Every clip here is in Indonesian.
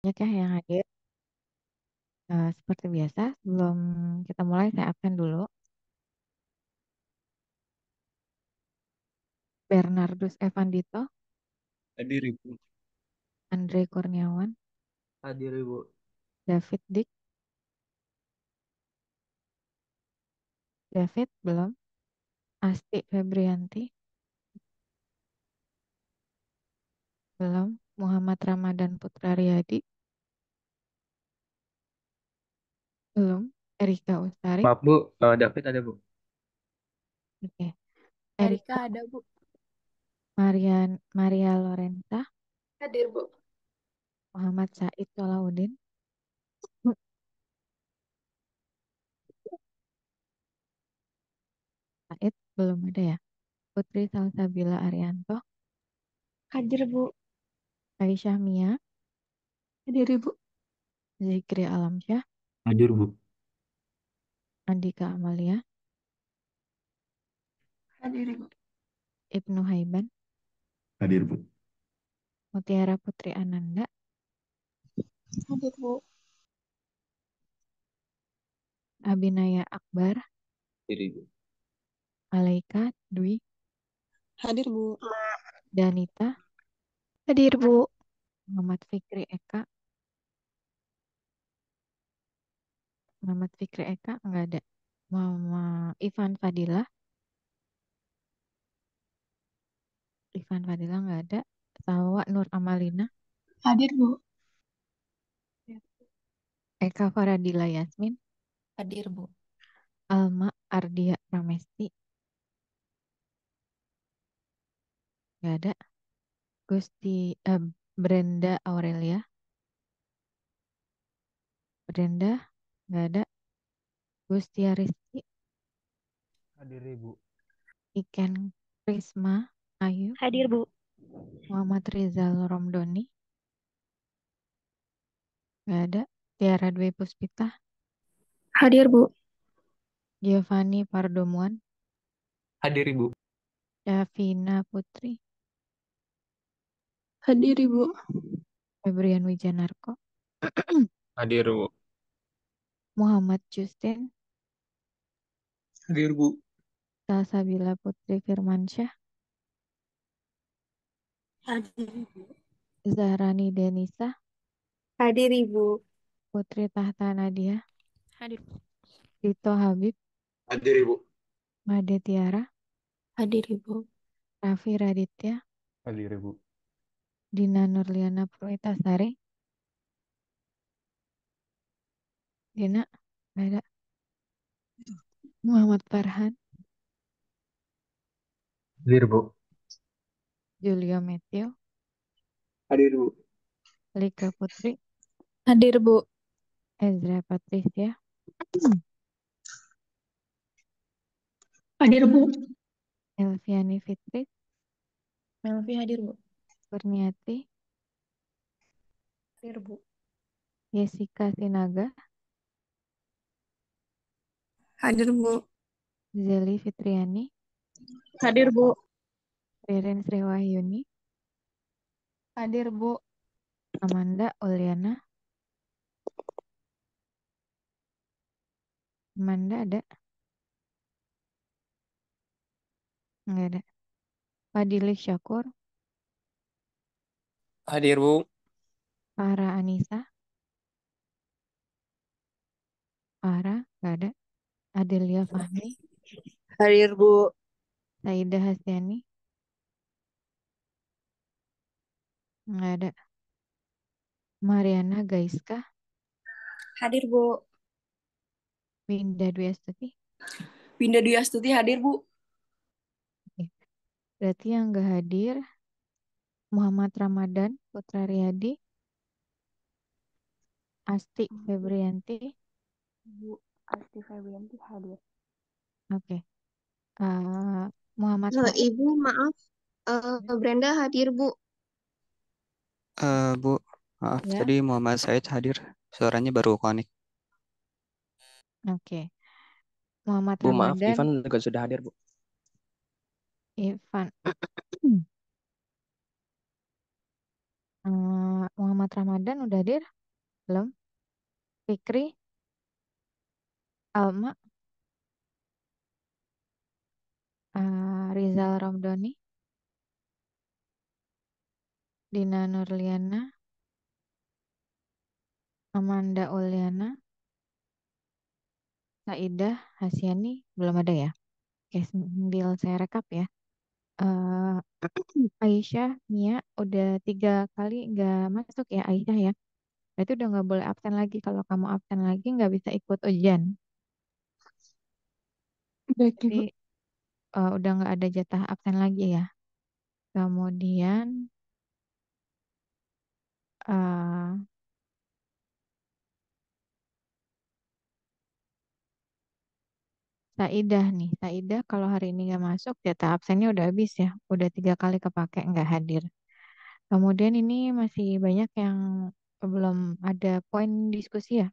Banyak ya yang hadir. Seperti biasa, sebelum kita mulai, saya absen dulu. Bernardus Evandito, Hadir Ibu. Andre Kurniawan, Hadir Ibu. David Dik, David belum, Asti Febrianti belum, Muhammad Ramadan Putra Riyadi belum, Erika Ustari, Maaf Bu, David ada Bu. oke, Erika Erika ada Bu. Maria Lorenza, Hadir Bu. Muhammad Said Solahuddin, Said belum ada ya, Putri Salsabila Arianto, Hadir Bu. Aisyah Mia, Hadir Ibu. Zikri Alamsyah, Hadir Bu. Andika Amalia, Hadir Ibu. Ibnu Haiban, Hadir Bu. Mutiara Putri Ananda, Hadir Bu. Abinaya Akbar, Hadir Ibu. Alaika Dwi, Hadir Bu. Danita, Hadir Bu. Muhammad Fikri Eka, Muhammad Fikri Eka nggak ada. Ivan Fadila, Ivan Fadila nggak ada. Salwa Nur Amalina, Hadir Bu. Eka Faradila Yasmin, Hadir Bu. Alma Ardia Pramesti nggak ada. Brenda Aurelia, Brenda nggak ada. Gustia Rizky, Hadir Ibu. Iken Prisma Ayu, Hadir Bu. Muhammad Rizal Romdoni nggak ada. Tiara Dwi Puspita, Hadir Bu. Giovanni Pardomuan, Hadir Ibu. Davina Putri, Hadir Ibu. Febrian Wijanarko, Hadir Bu. Muhammad Justin, Hadir Bu. Salsabila Putri Firmansyah, Hadir Ibu. Zahrani Denisa, Hadir Ibu. Putri Tahta Nadia, Hadir. Tito Habib, Hadir Ibu. Made Tiara, Hadir Ibu. Raffi Raditya, Hadir Ibu. Dina Nurliana Purwitasari, Dina, nggak ada. Muhammad Farhan, Hadir Bu. Julio Matthew, Hadir Bu. Lika Putri, Hadir Bu. Ezra Patricia, Hadir Bu. Elviani Fitri, Melvi hadir Bu. Kurniati, Hadir Bu. Jessica Sinaga, Hadir Bu. Zeli Fitriani, Hadir Bu. Ririn Sriwahyuni, Hadir Bu. Amanda Uliana, Amanda ada, nggak ada. Fadilik Syakur, Hadir Bu. Farah Anissa, Farah, nggak ada. Adelia Fahmi, Hadir Bu. Saida Hasyani, nggak ada. Mariana Gaiska, Hadir Bu. Winda Dwi Astuti. Winda Dwi Astuti hadir Bu. Oke. Berarti yang nggak hadir Muhammad Ramadan Putra Riyadi, Asti Febrianti. Bu Asti Febrianti hadir. Oke. Muhammad Said Ibu, maaf, Brenda hadir, Bu. Bu, maaf ya. tadi Muhammad Said hadir. Suaranya baru connect. Oke. Muhammad Bu maaf, Ramadan, Ivan juga sudah hadir Bu. Ivan. Muhammad Ramadan udah hadir? Belum? Fikri, Alma, Rizal Ramdhani, Dina Nurliana, Amanda Uliana, Saidah Hasyani, belum ada ya? Oke, sambil saya rekap ya. Eh, Aisyah, Mia, udah 3 kali nggak masuk ya Aisyah ya. Berarti udah nggak boleh absen lagi. Kalau kamu absen lagi nggak bisa ikut ujian. Baik, Jadi Ibu. udah nggak ada jatah absen lagi ya. Kemudian eh Saidah nih, Saidah kalau hari ini nggak masuk, jatah absennya udah habis ya, udah 3 kali kepake nggak hadir. Kemudian ini masih banyak yang belum ada poin diskusi ya.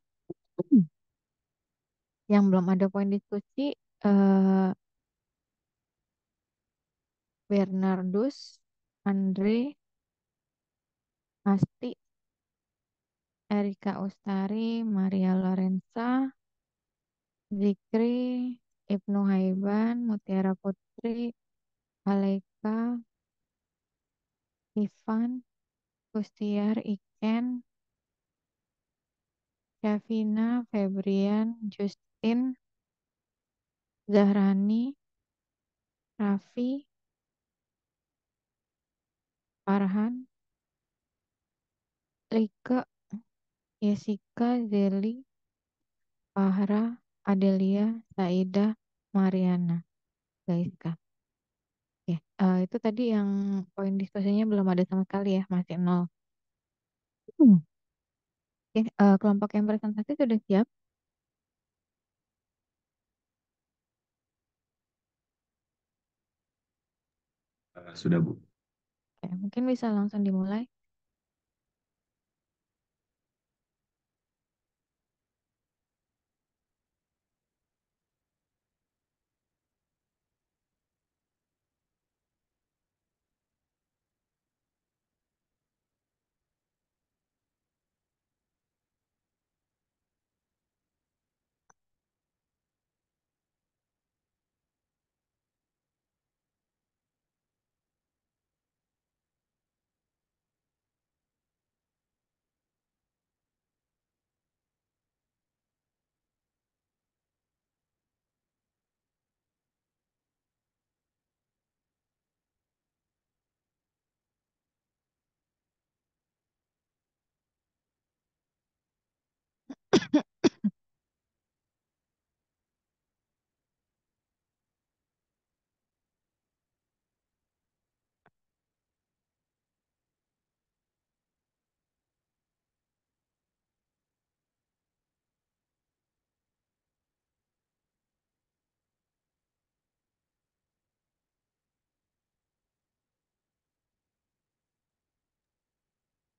Yang belum ada poin diskusi, eh Bernardus, Andre, Asti, Erika Ustari, Maria Lorenza, Zikri, Ibnu Haiban, Mutiara Putri, Aleika, Ivan, Kustiar, Iken, Syafina, Febrian, Justin, Zahrani, Raffi, Farhan, Rike, Jessica, Zeli, Fahra, Adelia, Saida, Mariana, Gaiska. Oke, itu tadi yang poin diskusinya belum ada sama sekali ya, masih nol. Hmm. Oke, kelompok yang presentasi sudah siap. Sudah, Bu. Oke, mungkin bisa langsung dimulai.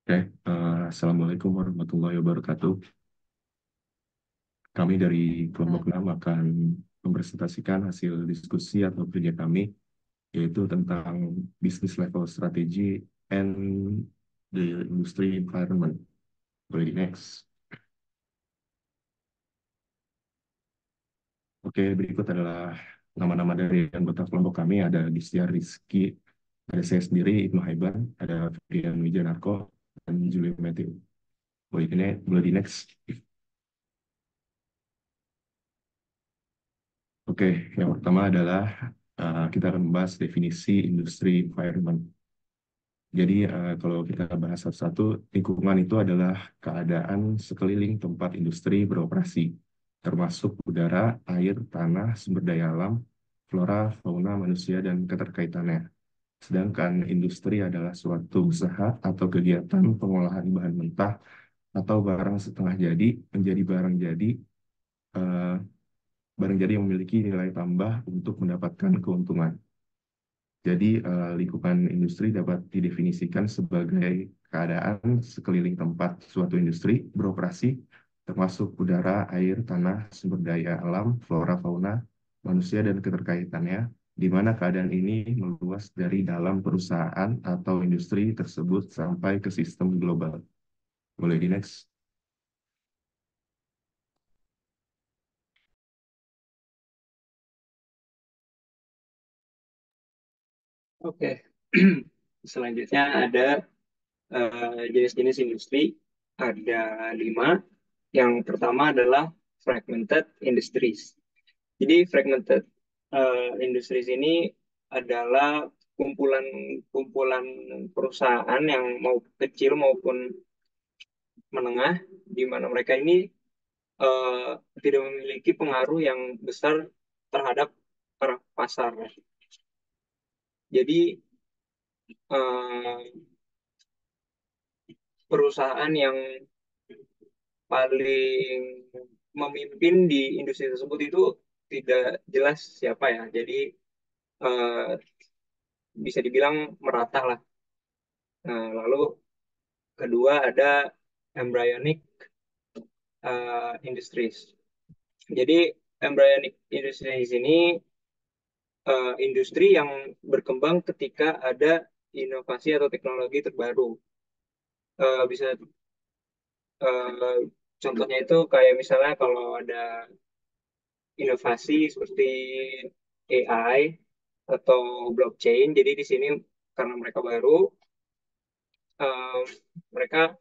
Oke, Assalamualaikum warahmatullahi wabarakatuh. Kami dari kelompok 6 akan mempresentasikan hasil diskusi atau kerja kami, yaitu tentang business level strategy and the industry environment. Boleh di next. Oke, berikut adalah nama-nama dari anggota kelompok kami. Ada Gistia Rizky, ada saya sendiri, Ibnu Haiban, ada Fidian Wijanarko, dan Julie Matthew. Boleh di next. Oke, yang pertama adalah kita akan membahas definisi industri environment. Jadi kalau kita bahas satu-satu, lingkungan itu adalah keadaan sekeliling tempat industri beroperasi, termasuk udara, air, tanah, sumber daya alam, flora, fauna, manusia, dan keterkaitannya. Sedangkan industri adalah suatu usaha atau kegiatan pengolahan bahan mentah atau barang setengah jadi menjadi eh, barang jadi yang memiliki nilai tambah untuk mendapatkan keuntungan. Jadi, lingkungan industri dapat didefinisikan sebagai keadaan sekeliling tempat suatu industri beroperasi, termasuk udara, air, tanah, sumber daya alam, flora, fauna, manusia, dan keterkaitannya, di mana keadaan ini meluas dari dalam perusahaan atau industri tersebut sampai ke sistem global. Boleh di next. Oke. Selanjutnya ada jenis-jenis industri. Ada 5. Yang pertama adalah fragmented industries. Jadi fragmented industries ini adalah kumpulan-kumpulan perusahaan yang mau kecil maupun menengah, di mana mereka ini eh, tidak memiliki pengaruh yang besar terhadap pasar. Jadi eh, perusahaan yang paling memimpin di industri tersebut itu tidak jelas siapa ya. Jadi eh, bisa dibilang merata lah. Nah, lalu kedua ada embryonic industries. Jadi embryonic industries ini industri yang berkembang ketika ada inovasi atau teknologi terbaru. Bisa eh, contohnya itu kayak misalnya kalau ada inovasi seperti AI atau blockchain. Jadi di sini karena mereka baru, eh, mereka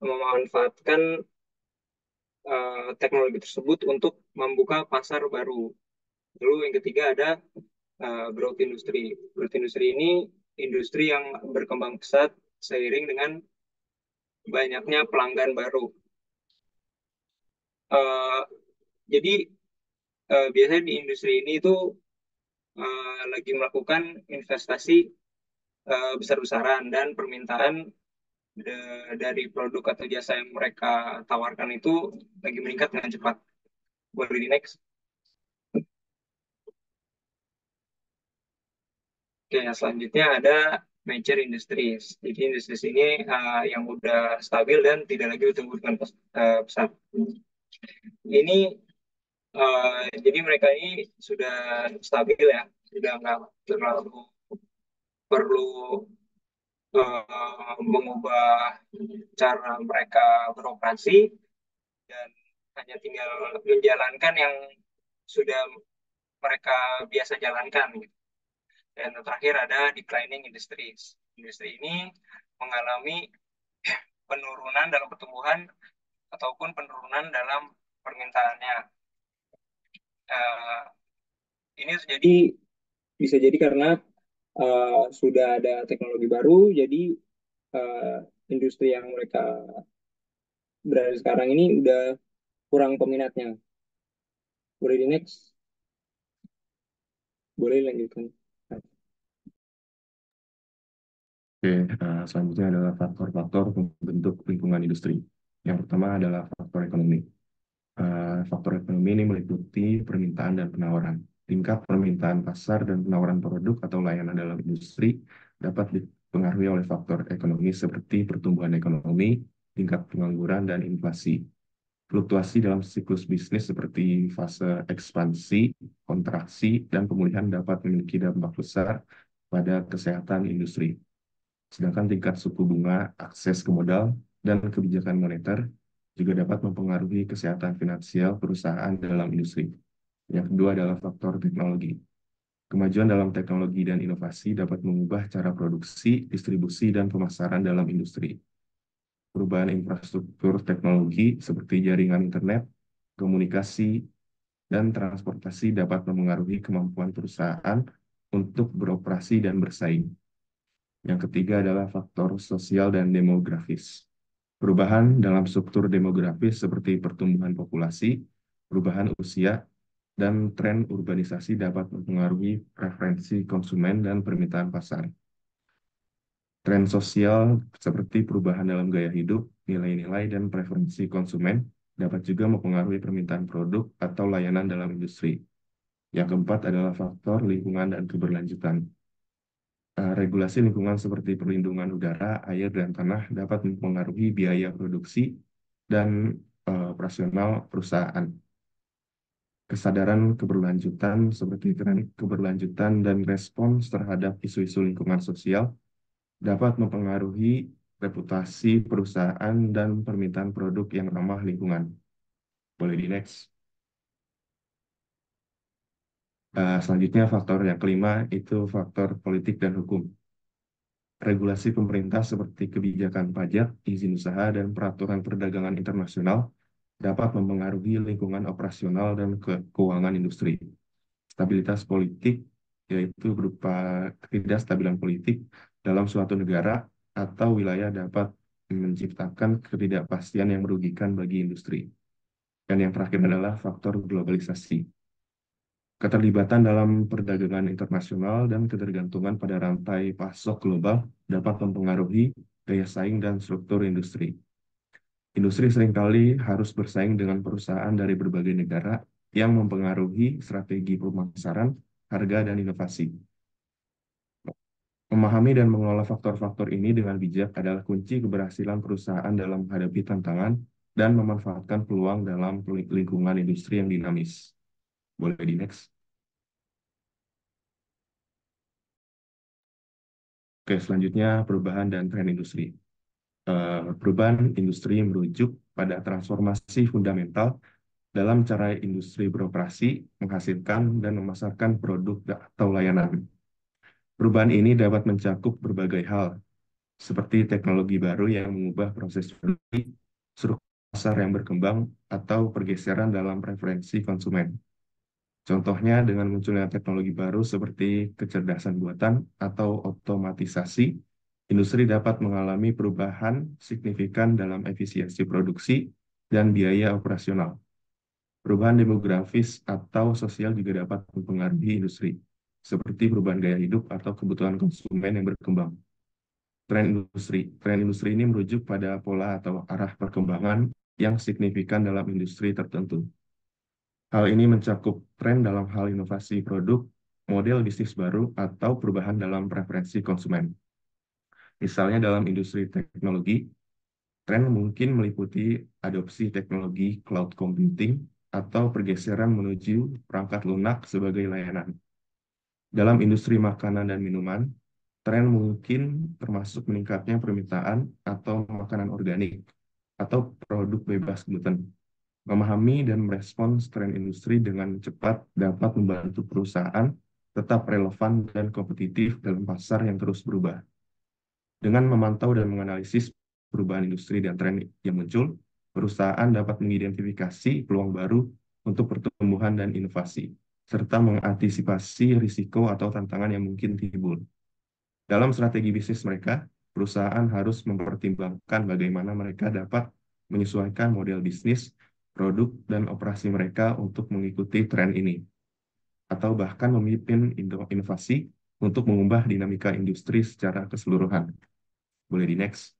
memanfaatkan teknologi tersebut untuk membuka pasar baru. Lalu yang ketiga ada growth industry. Growth industry ini industri yang berkembang pesat seiring dengan banyaknya pelanggan baru. Eh, jadi biasanya di industri ini itu lagi melakukan investasi besar-besaran dan permintaan dari produk atau jasa yang mereka tawarkan itu lagi meningkat dengan cepat. Boleh di next. Oke, selanjutnya ada major industries. Jadi industries ini yang udah stabil dan tidak lagi bertumbuh dengan pesat. Ini jadi mereka ini sudah stabil ya, sudah nggak terlalu perlu mengubah cara mereka beroperasi dan hanya tinggal menjalankan yang sudah mereka biasa jalankan, gitu. Dan terakhir ada declining industries. Industri ini mengalami penurunan dalam pertumbuhan ataupun penurunan dalam permintaannya. Uh, ini bisa jadi karena sudah ada teknologi baru, jadi uh, industri yang mereka berada sekarang ini udah kurang peminatnya. Boleh di next? Boleh lanjutkan. Oke, selanjutnya adalah faktor-faktor pembentuk lingkungan industri. Yang pertama adalah faktor ekonomi. Faktor ekonomi ini meliputi permintaan dan penawaran. Tingkat permintaan pasar dan penawaran produk atau layanan dalam industri dapat dipengaruhi oleh faktor ekonomi seperti pertumbuhan ekonomi, tingkat pengangguran, dan inflasi. Fluktuasi dalam siklus bisnis seperti fase ekspansi, kontraksi, dan pemulihan dapat memiliki dampak besar pada kesehatan industri. Sedangkan tingkat suku bunga, akses ke modal, dan kebijakan moneter juga dapat mempengaruhi kesehatan finansial perusahaan dalam industri. Yang kedua adalah faktor teknologi. Kemajuan dalam teknologi dan inovasi dapat mengubah cara produksi, distribusi, dan pemasaran dalam industri. Perubahan infrastruktur teknologi seperti jaringan internet, komunikasi, dan transportasi dapat mempengaruhi kemampuan perusahaan untuk beroperasi dan bersaing. Yang ketiga adalah faktor sosial dan demografis. Perubahan dalam struktur demografis seperti pertumbuhan populasi, perubahan usia, dan tren urbanisasi dapat mempengaruhi preferensi konsumen dan permintaan pasar. Tren sosial seperti perubahan dalam gaya hidup, nilai-nilai, dan preferensi konsumen dapat juga mempengaruhi permintaan produk atau layanan dalam industri. Yang keempat adalah faktor lingkungan dan keberlanjutan. Regulasi lingkungan seperti perlindungan udara, air, dan tanah dapat mempengaruhi biaya produksi dan operasional perusahaan. kesadaran keberlanjutan seperti tren keberlanjutan dan respons terhadap isu-isu lingkungan sosial dapat mempengaruhi reputasi perusahaan dan permintaan produk yang ramah lingkungan. Boleh di next. Selanjutnya faktor yang kelima itu faktor politik dan hukum. Regulasi pemerintah seperti kebijakan pajak, izin usaha, dan peraturan perdagangan internasional dapat mempengaruhi lingkungan operasional dan keuangan industri. Stabilitas politik, yaitu berupa ketidakstabilan politik dalam suatu negara atau wilayah dapat menciptakan ketidakpastian yang merugikan bagi industri. Dan yang terakhir adalah faktor globalisasi. Keterlibatan dalam perdagangan internasional dan ketergantungan pada rantai pasok global dapat mempengaruhi daya saing dan struktur industri. Industri seringkali harus bersaing dengan perusahaan dari berbagai negara yang mempengaruhi strategi pemasaran, harga, dan inovasi. Memahami dan mengelola faktor-faktor ini dengan bijak adalah kunci keberhasilan perusahaan dalam menghadapi tantangan dan memanfaatkan peluang dalam lingkungan industri yang dinamis. Boleh di next. Oke, selanjutnya perubahan dan tren industri. Perubahan industri merujuk pada transformasi fundamental dalam cara industri beroperasi, menghasilkan, dan memasarkan produk atau layanan. Perubahan ini dapat mencakup berbagai hal, seperti teknologi baru yang mengubah proses produksi, struktur pasar yang berkembang, atau pergeseran dalam preferensi konsumen. Contohnya dengan munculnya teknologi baru seperti kecerdasan buatan atau otomatisasi, industri dapat mengalami perubahan signifikan dalam efisiensi produksi dan biaya operasional. Perubahan demografis atau sosial juga dapat mempengaruhi industri, seperti perubahan gaya hidup atau kebutuhan konsumen yang berkembang. Tren industri ini merujuk pada pola atau arah perkembangan yang signifikan dalam industri tertentu. Hal ini mencakup tren dalam hal inovasi produk, model bisnis baru, atau perubahan dalam preferensi konsumen. Misalnya dalam industri teknologi, tren mungkin meliputi adopsi teknologi cloud computing atau pergeseran menuju perangkat lunak sebagai layanan. Dalam industri makanan dan minuman, tren mungkin termasuk meningkatnya permintaan atau makanan organik atau produk bebas gluten. Memahami dan merespons tren industri dengan cepat dapat membantu perusahaan tetap relevan dan kompetitif dalam pasar yang terus berubah. Dengan memantau dan menganalisis perubahan industri dan tren yang muncul, perusahaan dapat mengidentifikasi peluang baru untuk pertumbuhan dan inovasi, serta mengantisipasi risiko atau tantangan yang mungkin timbul. Dalam strategi bisnis mereka, perusahaan harus mempertimbangkan bagaimana mereka dapat menyesuaikan model bisnis, produk, dan operasi mereka untuk mengikuti tren ini, atau bahkan memimpin inovasi untuk mengubah dinamika industri secara keseluruhan. Boleh di next.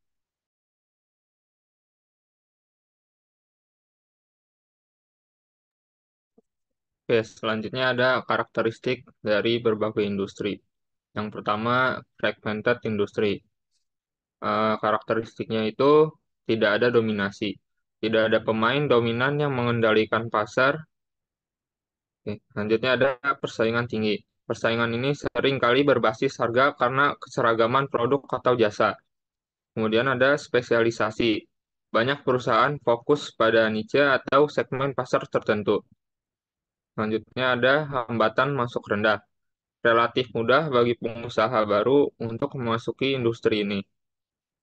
Oke, selanjutnya ada karakteristik dari berbagai industri. Yang pertama, fragmented industry. Karakteristiknya itu tidak ada dominasi. Tidak ada pemain dominan yang mengendalikan pasar. Oke, selanjutnya ada persaingan tinggi. Persaingan ini sering kali berbasis harga karena keseragaman produk atau jasa. Kemudian ada spesialisasi. Banyak perusahaan fokus pada niche atau segmen pasar tertentu. Selanjutnya ada hambatan masuk rendah. Relatif mudah bagi pengusaha baru untuk memasuki industri ini.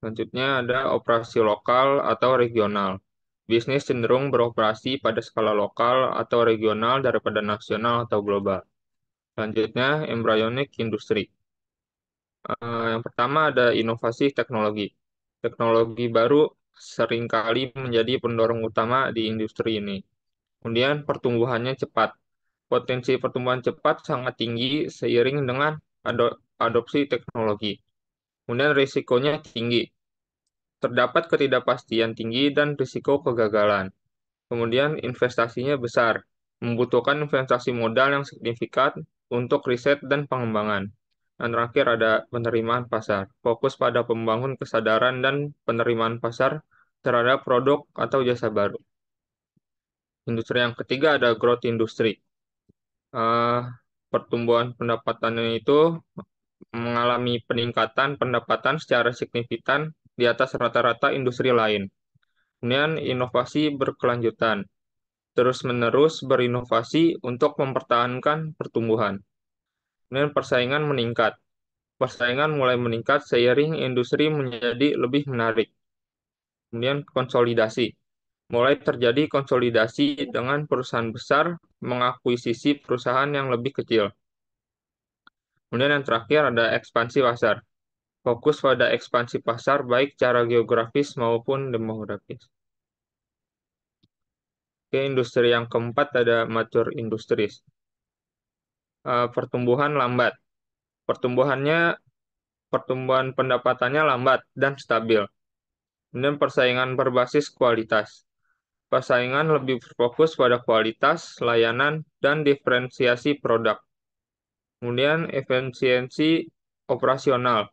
Selanjutnya ada operasi lokal atau regional. Bisnis cenderung beroperasi pada skala lokal atau regional daripada nasional atau global. Selanjutnya, embryonic industry. Yang pertama ada inovasi teknologi. Teknologi baru seringkali menjadi pendorong utama di industri ini. Kemudian pertumbuhannya cepat. Potensi pertumbuhan cepat sangat tinggi seiring dengan adopsi teknologi. Kemudian risikonya tinggi. Terdapat ketidakpastian tinggi dan risiko kegagalan. Kemudian investasinya besar. Membutuhkan investasi modal yang signifikan untuk riset dan pengembangan. Dan terakhir ada penerimaan pasar. Fokus pada pembangun kesadaran dan penerimaan pasar terhadap produk atau jasa baru. Industri yang ketiga ada growth industry. Pertumbuhan pendapatannya itu mengalami peningkatan pendapatan secara signifikan di atas rata-rata industri lain. Kemudian inovasi berkelanjutan, terus-menerus berinovasi untuk mempertahankan pertumbuhan. Kemudian persaingan meningkat. Persaingan mulai meningkat seiring industri menjadi lebih menarik. Kemudian konsolidasi. Mulai terjadi konsolidasi dengan perusahaan besar mengakuisisi perusahaan yang lebih kecil. Kemudian yang terakhir ada ekspansi pasar. Fokus pada ekspansi pasar baik secara geografis maupun demografis. Oke, industri yang keempat ada mature industries. Pertumbuhan lambat. Pertumbuhan pendapatannya lambat dan stabil. Kemudian persaingan berbasis kualitas. Persaingan lebih berfokus pada kualitas, layanan, dan diferensiasi produk. Kemudian efisiensi operasional.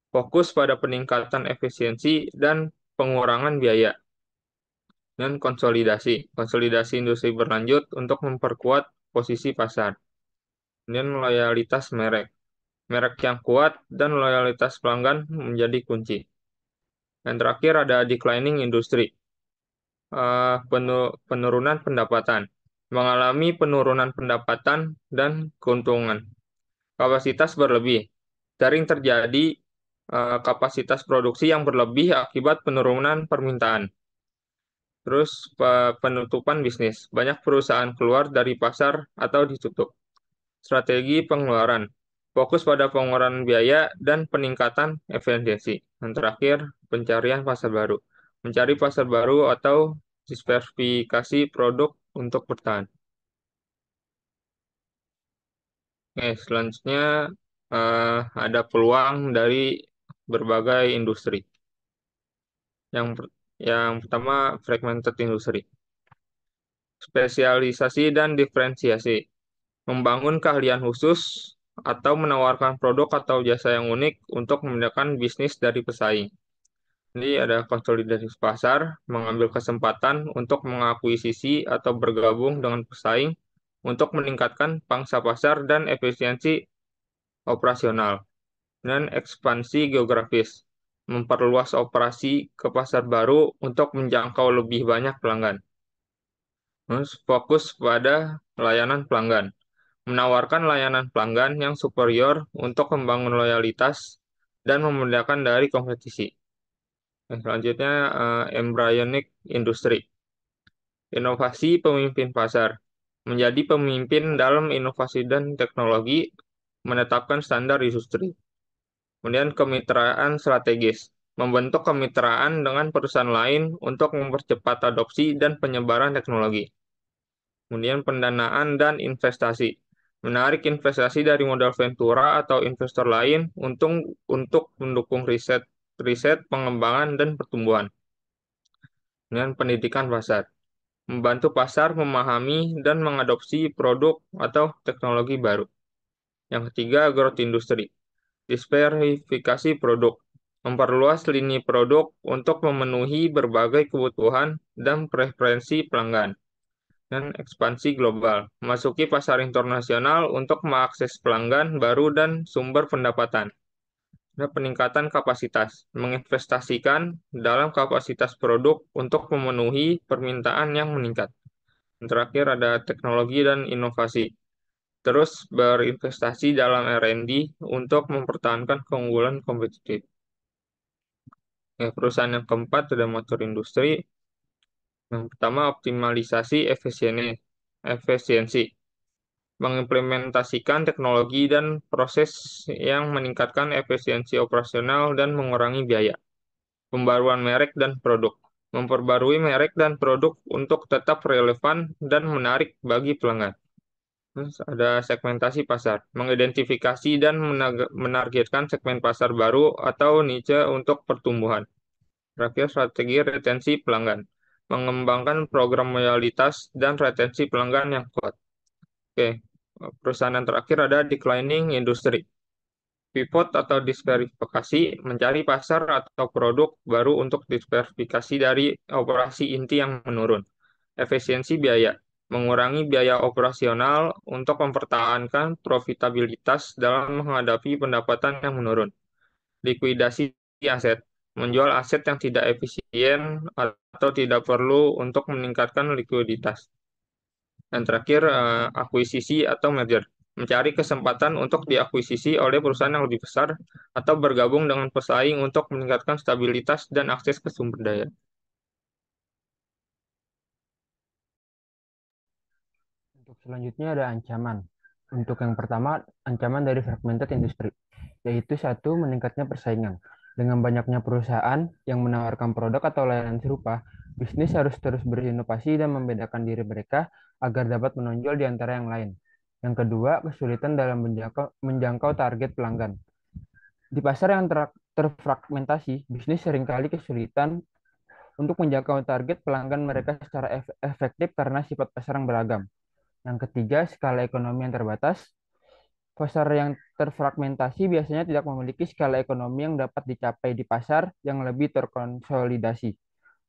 Fokus pada peningkatan efisiensi dan pengurangan biaya. Dan konsolidasi. Konsolidasi industri berlanjut untuk memperkuat posisi pasar. Kemudian loyalitas merek. Merek yang kuat dan loyalitas pelanggan menjadi kunci. Dan terakhir ada declining industry. Penurunan pendapatan. Mengalami penurunan pendapatan dan keuntungan. Kapasitas berlebih. Sering terjadi kapasitas produksi yang berlebih akibat penurunan permintaan. Terus penutupan bisnis. Banyak perusahaan keluar dari pasar atau ditutup. Strategi pengeluaran. Fokus pada pengeluaran biaya dan peningkatan efisiensi. Dan terakhir, pencarian pasar baru. Mencari pasar baru atau diversifikasi produk untuk bertahan. Oke, selanjutnya ada peluang dari berbagai industri. Yang pertama, fragmented industry. Spesialisasi dan diferensiasi. Membangun keahlian khusus atau menawarkan produk atau jasa yang unik untuk membedakan bisnis dari pesaing. Jadi ada konsolidasi pasar, mengambil kesempatan untuk mengakuisisi atau bergabung dengan pesaing untuk meningkatkan pangsa pasar dan efisiensi operasional. Dan ekspansi geografis, memperluas operasi ke pasar baru untuk menjangkau lebih banyak pelanggan. Terus fokus pada layanan pelanggan, menawarkan layanan pelanggan yang superior untuk membangun loyalitas dan membedakan dari kompetisi. Selanjutnya, embryonic industry. Inovasi pemimpin pasar. Menjadi pemimpin dalam inovasi dan teknologi, menetapkan standar industri. Kemudian kemitraan strategis. Membentuk kemitraan dengan perusahaan lain untuk mempercepat adopsi dan penyebaran teknologi. Kemudian pendanaan dan investasi. Menarik investasi dari modal ventura atau investor lain untuk mendukung riset, pengembangan, dan pertumbuhan. Kemudian pendidikan pasar. Membantu pasar memahami dan mengadopsi produk atau teknologi baru. Yang ketiga, growth industry. Diversifikasi produk. Memperluas lini produk untuk memenuhi berbagai kebutuhan dan preferensi pelanggan. Dan ekspansi global. Memasuki pasar internasional untuk mengakses pelanggan baru dan sumber pendapatan. Dan peningkatan kapasitas. Menginvestasikan dalam kapasitas produk untuk memenuhi permintaan yang meningkat. Dan terakhir ada teknologi dan inovasi. Terus berinvestasi dalam R&D untuk mempertahankan keunggulan kompetitif. Perusahaan yang keempat ada motor industri. Yang pertama, optimalisasi efisiensi. Mengimplementasikan teknologi dan proses yang meningkatkan efisiensi operasional dan mengurangi biaya. Pembaruan merek dan produk. Memperbarui merek dan produk untuk tetap relevan dan menarik bagi pelanggan. Terus ada segmentasi pasar, mengidentifikasi dan menargetkan segmen pasar baru atau niche untuk pertumbuhan. Terakhir, strategi retensi pelanggan, mengembangkan program loyalitas dan retensi pelanggan yang kuat. Oke, perusahaan yang terakhir ada declining industry. Pivot atau diversifikasi, mencari pasar atau produk baru untuk diversifikasi dari operasi inti yang menurun. efisiensi biaya, mengurangi biaya operasional untuk mempertahankan profitabilitas dalam menghadapi pendapatan yang menurun. Likuidasi aset, menjual aset yang tidak efisien atau tidak perlu untuk meningkatkan likuiditas. Dan terakhir, akuisisi atau merger, mencari kesempatan untuk diakuisisi oleh perusahaan yang lebih besar atau bergabung dengan pesaing untuk meningkatkan stabilitas dan akses ke sumber daya. Untuk selanjutnya ada ancaman. Untuk yang pertama, ancaman dari fragmented industry, yaitu satu, meningkatnya persaingan. Dengan banyaknya perusahaan yang menawarkan produk atau layanan serupa, bisnis harus terus berinovasi dan membedakan diri mereka agar dapat menonjol di antara yang lain. Yang kedua, kesulitan dalam menjangkau target pelanggan. Di pasar yang terfragmentasi, bisnis seringkali kesulitan untuk menjangkau target pelanggan mereka secara efektif karena sifat pasar yang beragam. Yang ketiga, skala ekonomi yang terbatas. Pasar yang terfragmentasi biasanya tidak memiliki skala ekonomi yang dapat dicapai di pasar yang lebih terkonsolidasi.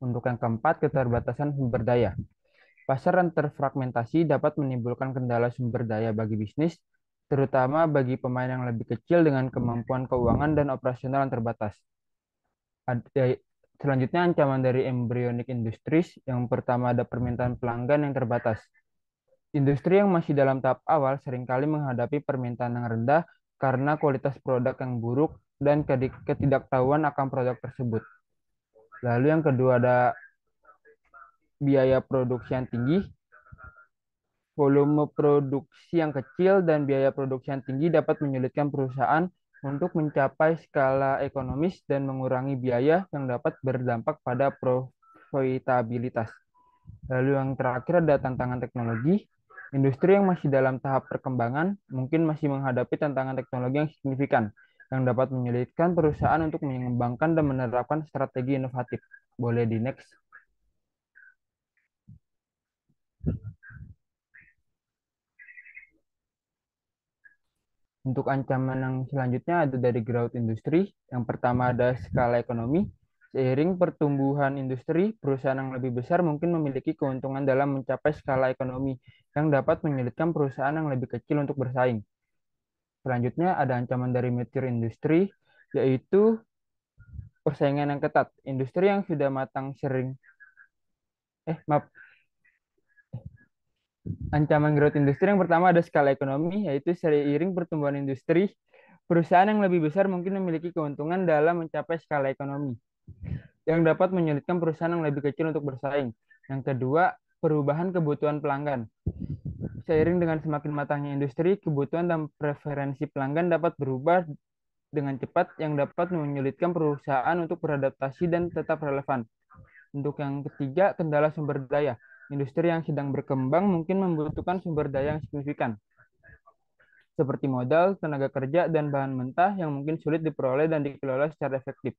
Untuk yang keempat, keterbatasan sumber daya. Pasar yang terfragmentasi dapat menimbulkan kendala sumber daya bagi bisnis, terutama bagi pemain yang lebih kecil dengan kemampuan keuangan dan operasional yang terbatas. Selanjutnya, ancaman dari embryonic industries. Yang pertama ada permintaan pelanggan yang terbatas. Industri yang masih dalam tahap awal seringkali menghadapi permintaan yang rendah karena kualitas produk yang buruk dan ketidaktahuan akan produk tersebut. Lalu yang kedua ada biaya produksi yang tinggi. Volume produksi yang kecil dan biaya produksi yang tinggi dapat menyulitkan perusahaan untuk mencapai skala ekonomis dan mengurangi biaya yang dapat berdampak pada profitabilitas. Lalu yang terakhir ada tantangan teknologi. Industri yang masih dalam tahap perkembangan mungkin masih menghadapi tantangan teknologi yang signifikan yang dapat menyulitkan perusahaan untuk mengembangkan dan menerapkan strategi inovatif. Boleh di next. Untuk ancaman yang selanjutnya ada dari growth industry. Yang pertama ada skala ekonomi. Seiring pertumbuhan industri, perusahaan yang lebih besar mungkin memiliki keuntungan dalam mencapai skala ekonomi yang dapat menyulitkan perusahaan yang lebih kecil untuk bersaing. Selanjutnya ada ancaman dari mature industry, yaitu persaingan yang ketat. Industri yang sudah matang Ancaman growth industri yang pertama ada skala ekonomi, yaitu seiring pertumbuhan industri, perusahaan yang lebih besar mungkin memiliki keuntungan dalam mencapai skala ekonomi yang dapat menyulitkan perusahaan yang lebih kecil untuk bersaing. Yang kedua, perubahan kebutuhan pelanggan. Seiring dengan semakin matangnya industri, kebutuhan dan preferensi pelanggan dapat berubah dengan cepat yang dapat menyulitkan perusahaan untuk beradaptasi dan tetap relevan. Untuk yang ketiga, kendala sumber daya. Industri yang sedang berkembang mungkin membutuhkan sumber daya yang signifikan, seperti modal, tenaga kerja, dan bahan mentah yang mungkin sulit diperoleh dan dikelola secara efektif.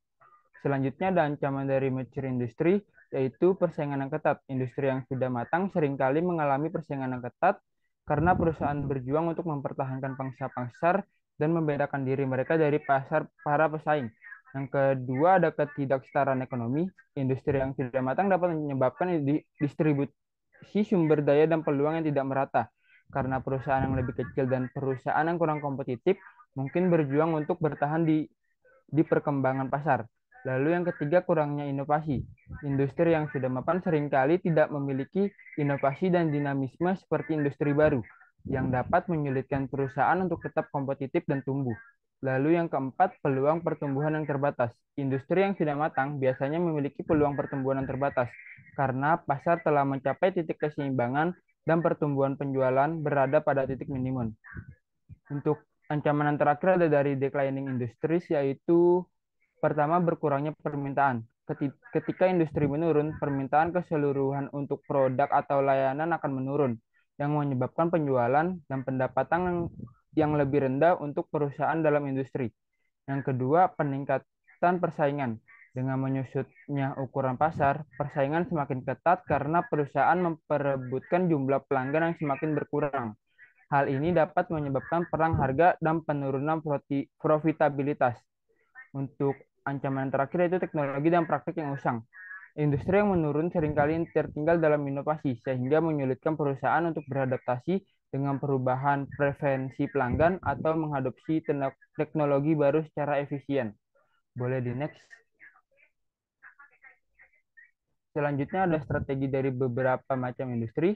Selanjutnya ada ancaman dari mature industry, yaitu persaingan yang ketat. Industri yang sudah matang seringkali mengalami persaingan yang ketat karena perusahaan berjuang untuk mempertahankan pangsa pasar dan membedakan diri mereka dari para pesaing. Yang kedua ada ketidaksetaraan ekonomi. Industri yang sudah matang dapat menyebabkan distribusi sumber daya dan peluang yang tidak merata karena perusahaan yang lebih kecil dan perusahaan yang kurang kompetitif mungkin berjuang untuk bertahan di perkembangan pasar. Lalu yang ketiga, kurangnya inovasi. Industri yang sudah mapan seringkali tidak memiliki inovasi dan dinamisme seperti industri baru, yang dapat menyulitkan perusahaan untuk tetap kompetitif dan tumbuh. Lalu yang keempat, peluang pertumbuhan yang terbatas. Industri yang sudah matang biasanya memiliki peluang pertumbuhan yang terbatas, karena pasar telah mencapai titik keseimbangan dan pertumbuhan penjualan berada pada titik minimum. Untuk ancaman yang terakhir ada dari declining industries, yaitu pertama, berkurangnya permintaan. Ketika industri menurun, permintaan keseluruhan untuk produk atau layanan akan menurun, yang menyebabkan penjualan dan pendapatan yang lebih rendah untuk perusahaan dalam industri. Yang kedua, peningkatan persaingan. Dengan menyusutnya ukuran pasar, persaingan semakin ketat karena perusahaan memperebutkan jumlah pelanggan yang semakin berkurang. Hal ini dapat menyebabkan perang harga dan penurunan profitabilitas. Untuk ancaman terakhir yaitu teknologi dan praktik yang usang. Industri yang menurun seringkali tertinggal dalam inovasi, sehingga menyulitkan perusahaan untuk beradaptasi dengan perubahan preferensi pelanggan atau mengadopsi teknologi baru secara efisien. Boleh di next. Selanjutnya ada strategi dari beberapa macam industri.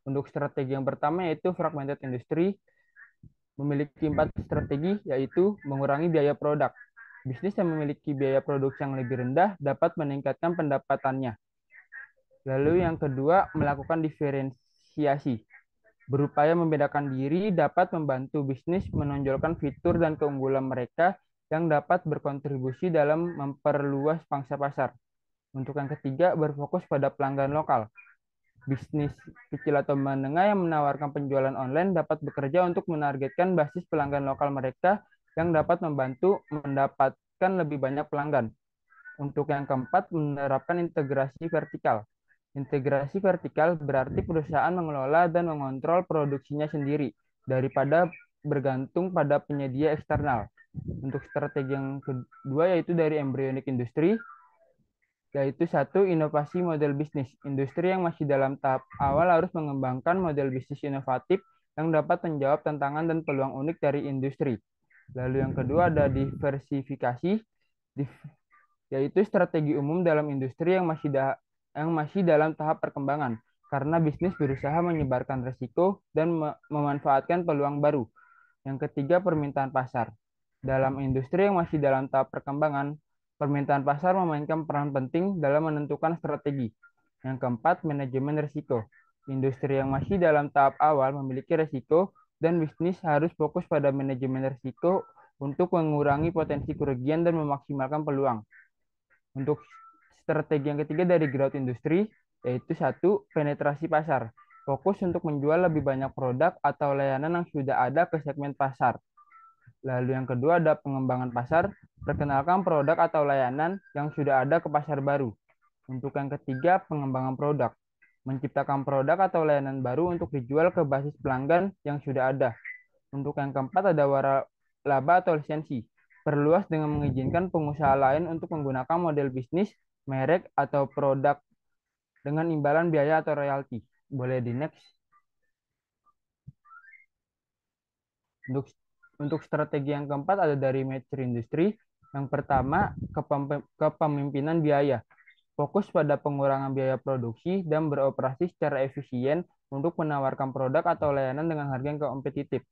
Untuk strategi yang pertama yaitu fragmented industry, memiliki 4 strategi, yaitu mengurangi biaya produk. Bisnis yang memiliki biaya produksi yang lebih rendah dapat meningkatkan pendapatannya. Lalu yang kedua, melakukan diferensiasi. Berupaya membedakan diri dapat membantu bisnis menonjolkan fitur dan keunggulan mereka yang dapat berkontribusi dalam memperluas pangsa pasar. Untuk yang ketiga, berfokus pada pelanggan lokal. Bisnis kecil atau menengah yang menawarkan penjualan online dapat bekerja untuk menargetkan basis pelanggan lokal mereka yang dapat membantu mendapatkan lebih banyak pelanggan. Untuk yang keempat, menerapkan integrasi vertikal. Integrasi vertikal berarti perusahaan mengelola dan mengontrol produksinya sendiri daripada bergantung pada penyedia eksternal. Untuk strategi yang kedua yaitu dari embryonic industry, yaitu satu, inovasi model bisnis. Industri yang masih dalam tahap awal harus mengembangkan model bisnis inovatif yang dapat menjawab tantangan dan peluang unik dari industri. Lalu yang kedua ada diversifikasi, yaitu strategi umum dalam industri yang masih dalam tahap perkembangan, karena bisnis berusaha menyebarkan risiko dan memanfaatkan peluang baru. Yang ketiga, permintaan pasar. Dalam industri yang masih dalam tahap perkembangan, permintaan pasar memainkan peran penting dalam menentukan strategi. Yang keempat, manajemen risiko. Industri yang masih dalam tahap awal memiliki risiko dan bisnis harus fokus pada manajemen risiko untuk mengurangi potensi kerugian dan memaksimalkan peluang. Untuk strategi yang ketiga dari growth industry, yaitu satu, penetrasi pasar. Fokus untuk menjual lebih banyak produk atau layanan yang sudah ada ke segmen pasar. Lalu yang kedua ada pengembangan pasar, perkenalkan produk atau layanan yang sudah ada ke pasar baru. Untuk yang ketiga, pengembangan produk, menciptakan produk atau layanan baru untuk dijual ke basis pelanggan yang sudah ada. Untuk yang keempat ada waralaba atau lisensi, perluas dengan mengizinkan pengusaha lain untuk menggunakan model bisnis, merek, atau produk dengan imbalan biaya atau royalti. Boleh di next. Untuk strategi yang keempat ada dari mature industry. Yang pertama, kepemimpinan biaya. Fokus pada pengurangan biaya produksi dan beroperasi secara efisien untuk menawarkan produk atau layanan dengan harga yang kompetitif.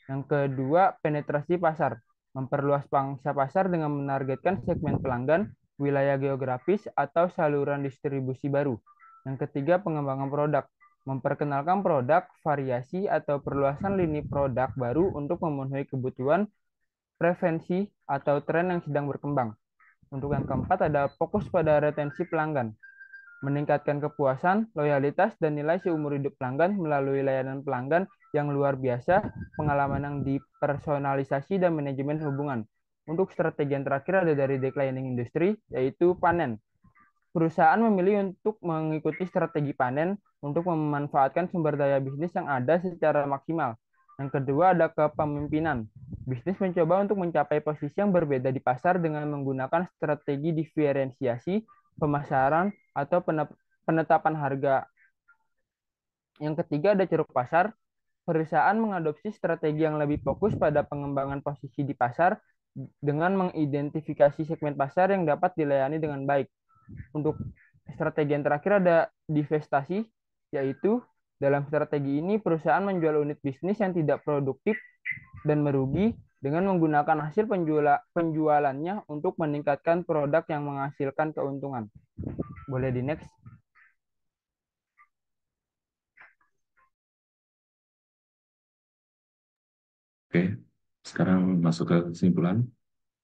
Yang kedua, penetrasi pasar. Memperluas pangsa pasar dengan menargetkan segmen pelanggan, wilayah geografis, atau saluran distribusi baru. Yang ketiga, pengembangan produk. Memperkenalkan produk, variasi, atau perluasan lini produk baru untuk memenuhi kebutuhan, preferensi, atau tren yang sedang berkembang. Untuk yang keempat ada fokus pada retensi pelanggan. Meningkatkan kepuasan, loyalitas, dan nilai seumur hidup pelanggan melalui layanan pelanggan yang luar biasa, pengalaman yang dipersonalisasi, dan manajemen hubungan. Untuk strategi yang terakhir ada dari declining industry, yaitu panen. Perusahaan memilih untuk mengikuti strategi panen untuk memanfaatkan sumber daya bisnis yang ada secara maksimal. Yang kedua ada kepemimpinan. Bisnis mencoba untuk mencapai posisi yang berbeda di pasar dengan menggunakan strategi diferensiasi, pemasaran, atau penetapan harga. Yang ketiga ada ceruk pasar. Perusahaan mengadopsi strategi yang lebih fokus pada pengembangan posisi di pasar dengan mengidentifikasi segmen pasar yang dapat dilayani dengan baik. Untuk strategi yang terakhir ada divestasi, yaitu dalam strategi ini perusahaan menjual unit bisnis yang tidak produktif dan merugi dengan menggunakan hasil penjualannya untuk meningkatkan produk yang menghasilkan keuntungan. Boleh di next. Oke, sekarang masuk ke kesimpulan.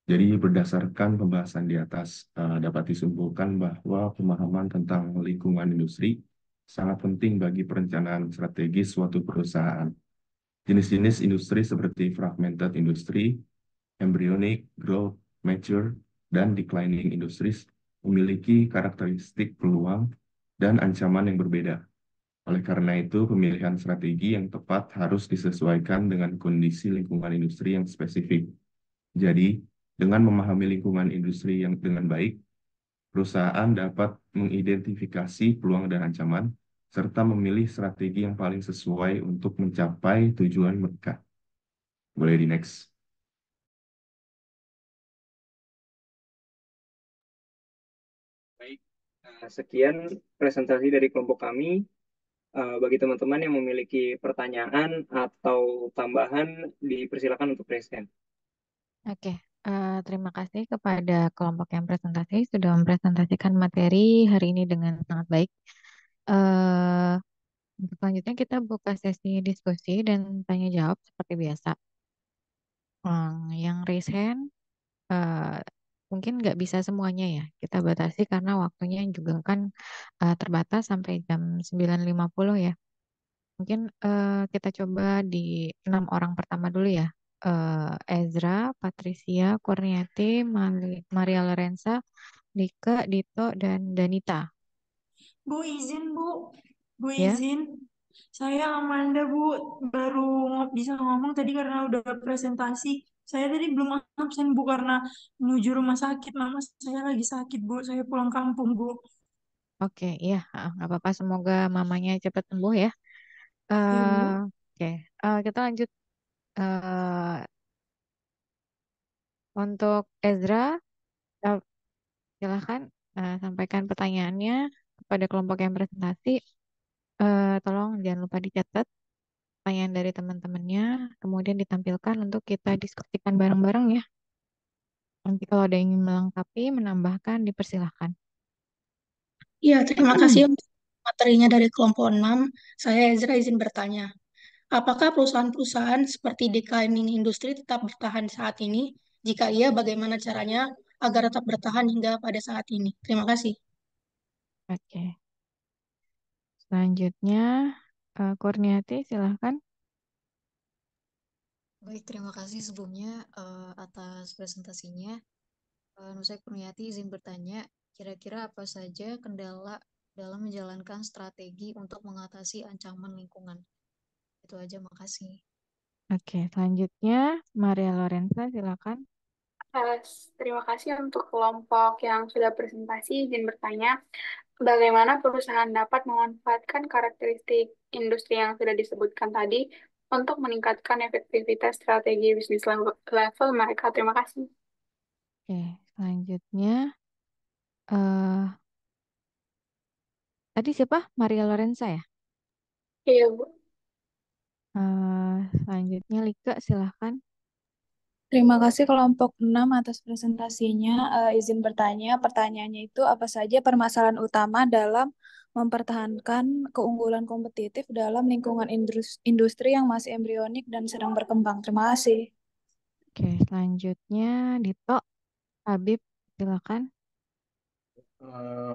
Jadi berdasarkan pembahasan di atas dapat disimpulkan bahwa pemahaman tentang lingkungan industri sangat penting bagi perencanaan strategis suatu perusahaan. Jenis-jenis industri seperti fragmented industry, embryonic, growth, mature, dan declining industries memiliki karakteristik peluang dan ancaman yang berbeda. Oleh karena itu, pemilihan strategi yang tepat harus disesuaikan dengan kondisi lingkungan industri yang spesifik. Jadi, dengan memahami lingkungan industri yang dengan baik, Perusahaan dapat mengidentifikasi peluang dan ancaman, serta memilih strategi yang paling sesuai untuk mencapai tujuan mereka. Boleh di next. Baik, sekian presentasi dari kelompok kami. Bagi teman-teman yang memiliki pertanyaan atau tambahan, dipersilakan untuk present. Oke, terima kasih kepada kelompok yang presentasi sudah mempresentasikan materi hari ini dengan sangat baik. Eh, untuk selanjutnya kita buka sesi diskusi dan tanya jawab seperti biasa. Yang recent eh, mungkin nggak bisa semuanya ya. Kita batasi karena waktunya juga kan terbatas sampai jam 9.50 ya. Mungkin kita coba di 6 orang pertama dulu ya. Ezra, Patricia, Kurniati, Maria Lorenza, Dika, Dito, dan Danita. Bu izin Bu, Bu Ya, izin. Saya Amanda Bu, baru bisa ngomong tadi karena udah presentasi. Saya tadi belum absen Bu karena menuju rumah sakit. Mama saya lagi sakit Bu, saya pulang kampung Bu. oke, iya, nggak apa-apa. Semoga mamanya cepat sembuh ya. Ya Eh, Bu. oke, kita lanjut. eh, untuk Ezra, eh, silahkan sampaikan pertanyaannya kepada kelompok yang presentasi. Tolong jangan lupa dicatat pertanyaan dari teman-temannya, kemudian ditampilkan untuk kita diskusikan bareng-bareng ya. Nanti kalau ada yang ingin melengkapi, menambahkan, dipersilahkan. Ya, terima kasih untuk materinya dari kelompok 6. Saya Ezra izin bertanya. Apakah perusahaan-perusahaan seperti Declining Industry tetap bertahan saat ini? Jika iya, bagaimana caranya agar tetap bertahan hingga pada saat ini? Terima kasih. Oke, selanjutnya Kurniati, silahkan. Baik, terima kasih sebelumnya atas presentasinya. Nusai Kurniati izin bertanya, kira-kira apa saja kendala dalam menjalankan strategi untuk mengatasi ancaman lingkungan? Itu aja, makasih. Oke, selanjutnya Maria Lorenza, silakan. Terima kasih untuk kelompok yang sudah presentasi. Izin bertanya, bagaimana perusahaan dapat memanfaatkan karakteristik industri yang sudah disebutkan tadi untuk meningkatkan efektivitas strategi bisnis level mereka? Terima kasih. Oke, selanjutnya eh tadi siapa? Maria Lorenza ya? Iya, Bu. Selanjutnya Lika, silahkan. Terima kasih kelompok 6 atas presentasinya. Izin bertanya, pertanyaannya itu apa saja permasalahan utama dalam mempertahankan keunggulan kompetitif dalam lingkungan industri yang masih embrionik dan sedang berkembang. Terima kasih. Oke, selanjutnya Dito, Habib, silakan. Eh,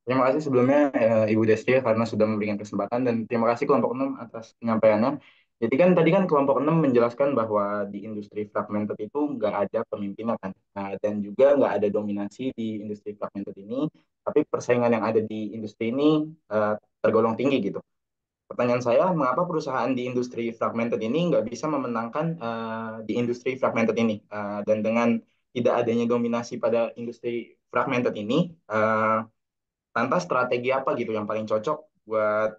Terima kasih sebelumnya Ibu Desti karena sudah memberikan kesempatan dan terima kasih kelompok 6 atas penyampaiannya. Jadi kan tadi kan kelompok 6 menjelaskan bahwa di industri fragmented itu nggak ada pemimpinnya kan. Nah, dan juga nggak ada dominasi di industri fragmented ini, tapi persaingan yang ada di industri ini eh, tergolong tinggi gitu. Pertanyaan saya, mengapa perusahaan di industri fragmented ini nggak bisa memenangkan di industri fragmented ini? Dan dengan tidak adanya dominasi pada industri fragmented ini, lantas strategi apa gitu yang paling cocok buat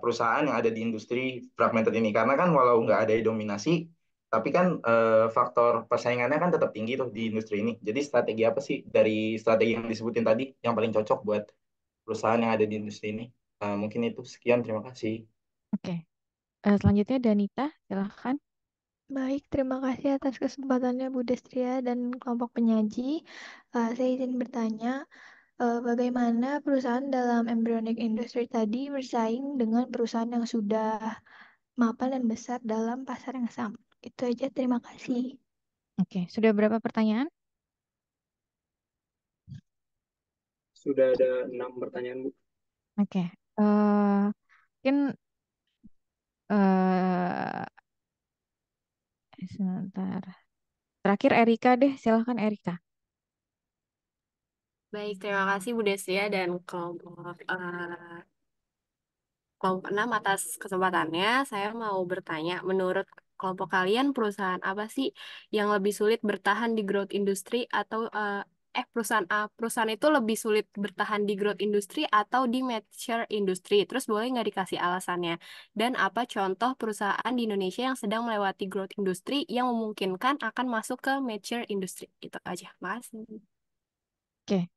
perusahaan yang ada di industri fragmented ini? Karena kan walau nggak ada dominasi, tapi kan faktor persaingannya kan tetap tinggi tuh di industri ini. Jadi strategi apa sih dari strategi yang disebutin tadi yang paling cocok buat perusahaan yang ada di industri ini? Mungkin itu sekian, terima kasih. Oke, selanjutnya Danita, silahkan. Baik, terima kasih atas kesempatannya Bu Destria dan kelompok penyaji. Saya izin bertanya, bagaimana perusahaan dalam embryonic industry tadi bersaing dengan perusahaan yang sudah mapan dan besar dalam pasar yang sama? Itu aja, terima kasih. Oke, sudah berapa pertanyaan? Sudah ada 6 pertanyaan, Bu. Oke, mungkin eh sebentar. Terakhir Erika deh, silahkan Erika. Baik, terima kasih Bu Desya dan kelompok 6 atas kesempatannya. Saya mau bertanya, menurut kelompok kalian perusahaan apa sih yang lebih sulit bertahan di growth industry atau perusahaan A, perusahaan itu lebih sulit bertahan di growth industri atau di mature industri. Terus boleh nggak dikasih alasannya? Dan apa contoh perusahaan di Indonesia yang sedang melewati growth industri yang memungkinkan akan masuk ke mature industri? Itu aja. Makasih. Oke,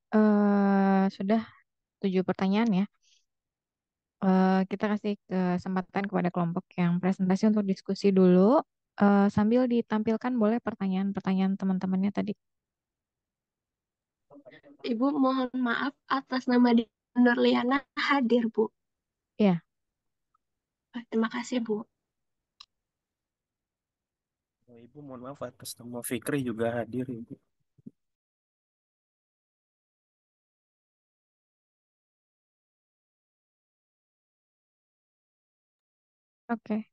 sudah 7 pertanyaan ya. Kita kasih kesempatan kepada kelompok yang presentasi untuk diskusi dulu. Sambil ditampilkan boleh pertanyaan-pertanyaan teman-temannya tadi. Ibu mohon maaf atas nama Nurliana hadir, Bu. Ya. Terima kasih, Bu. Ibu mohon maaf atas nama Fikri juga hadir, Ibu. Oke.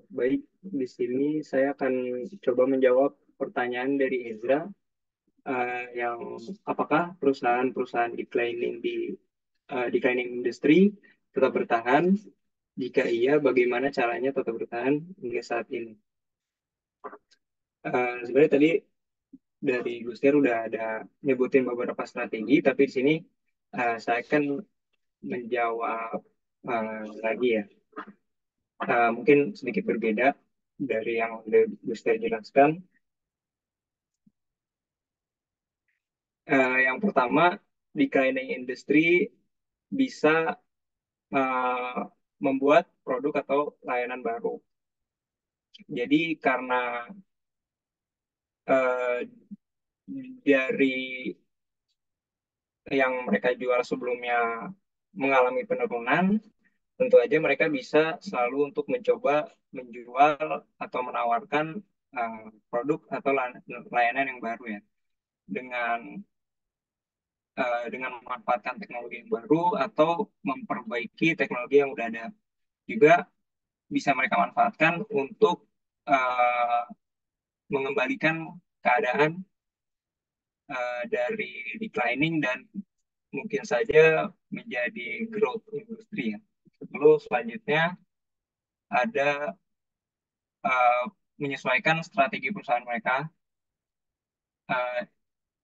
Baik, di sini saya akan coba menjawab pertanyaan dari Ezra, yang apakah perusahaan-perusahaan declining industry tetap bertahan? Jika iya, bagaimana caranya tetap bertahan hingga saat ini? Sebenarnya tadi dari Gustiar udah ada nyebutin beberapa strategi, tapi di sini saya akan menjawab lagi ya. Mungkin sedikit berbeda dari yang udah Gustiar jelaskan. Yang pertama, declining industry bisa membuat produk atau layanan baru. Jadi karena uh, dari yang mereka jual sebelumnya mengalami penurunan, tentu aja mereka bisa selalu untuk mencoba menjual atau menawarkan produk atau layanan yang baru ya, dengan dengan memanfaatkan teknologi yang baru atau memperbaiki teknologi yang udah ada. Juga bisa mereka manfaatkan untuk uh, mengembalikan keadaan dari declining dan mungkin saja menjadi growth industri ya. Lalu selanjutnya ada uh, menyesuaikan strategi perusahaan mereka, uh,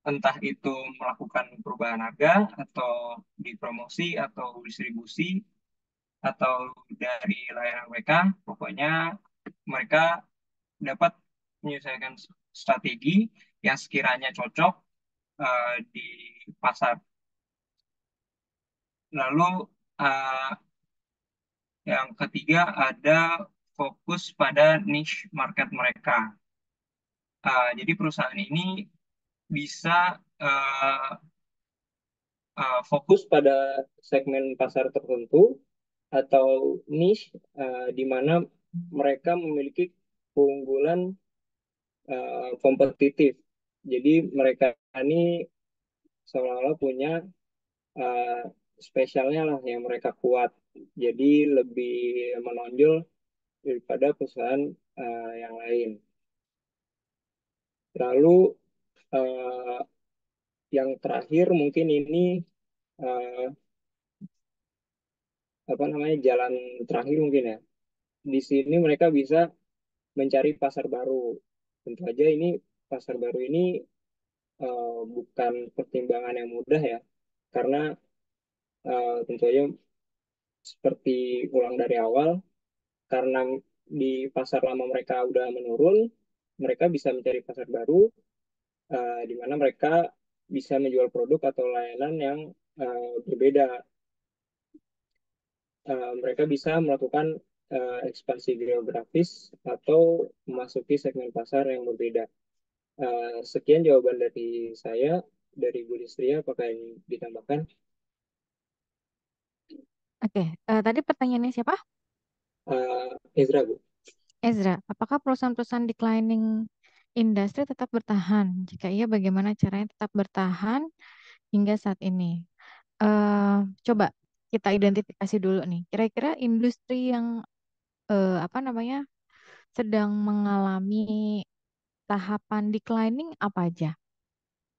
entah itu melakukan perubahan harga atau di promosi atau distribusi atau dari layanan mereka. Pokoknya mereka dapat menyesuaikan strategi yang sekiranya cocok di pasar. Lalu uh, yang ketiga ada fokus pada niche market mereka. Jadi perusahaan ini bisa uh, fokus pada segmen pasar tertentu atau niche di mana mereka memiliki keunggulan kompetitif. Jadi mereka ini seolah-olah punya uh, spesialnya lah yang mereka kuat. Jadi lebih menonjol daripada perusahaan yang lain. Lalu uh, yang terakhir mungkin ini uh, apa namanya jalan terakhir mungkin ya. Di sini mereka bisa mencari pasar baru. Tentu aja ini pasar baru ini bukan pertimbangan yang mudah ya, karena tentu aja seperti ulang dari awal, karena di pasar lama mereka udah menurun, mereka bisa mencari pasar baru di mana mereka bisa menjual produk atau layanan yang berbeda. Mereka bisa melakukan ekspansi geografis atau memasuki segmen pasar yang berbeda. Sekian jawaban dari saya, dari Bu Listria, apakah yang ditambahkan? Oke, tadi pertanyaannya siapa? Ezra, Bu. Ezra, apakah perusahaan-perusahaan declining industri tetap bertahan? Jika iya, bagaimana caranya tetap bertahan hingga saat ini? Coba kita identifikasi dulu nih. Kira-kira industri yang apa namanya sedang mengalami tahapan declining apa aja?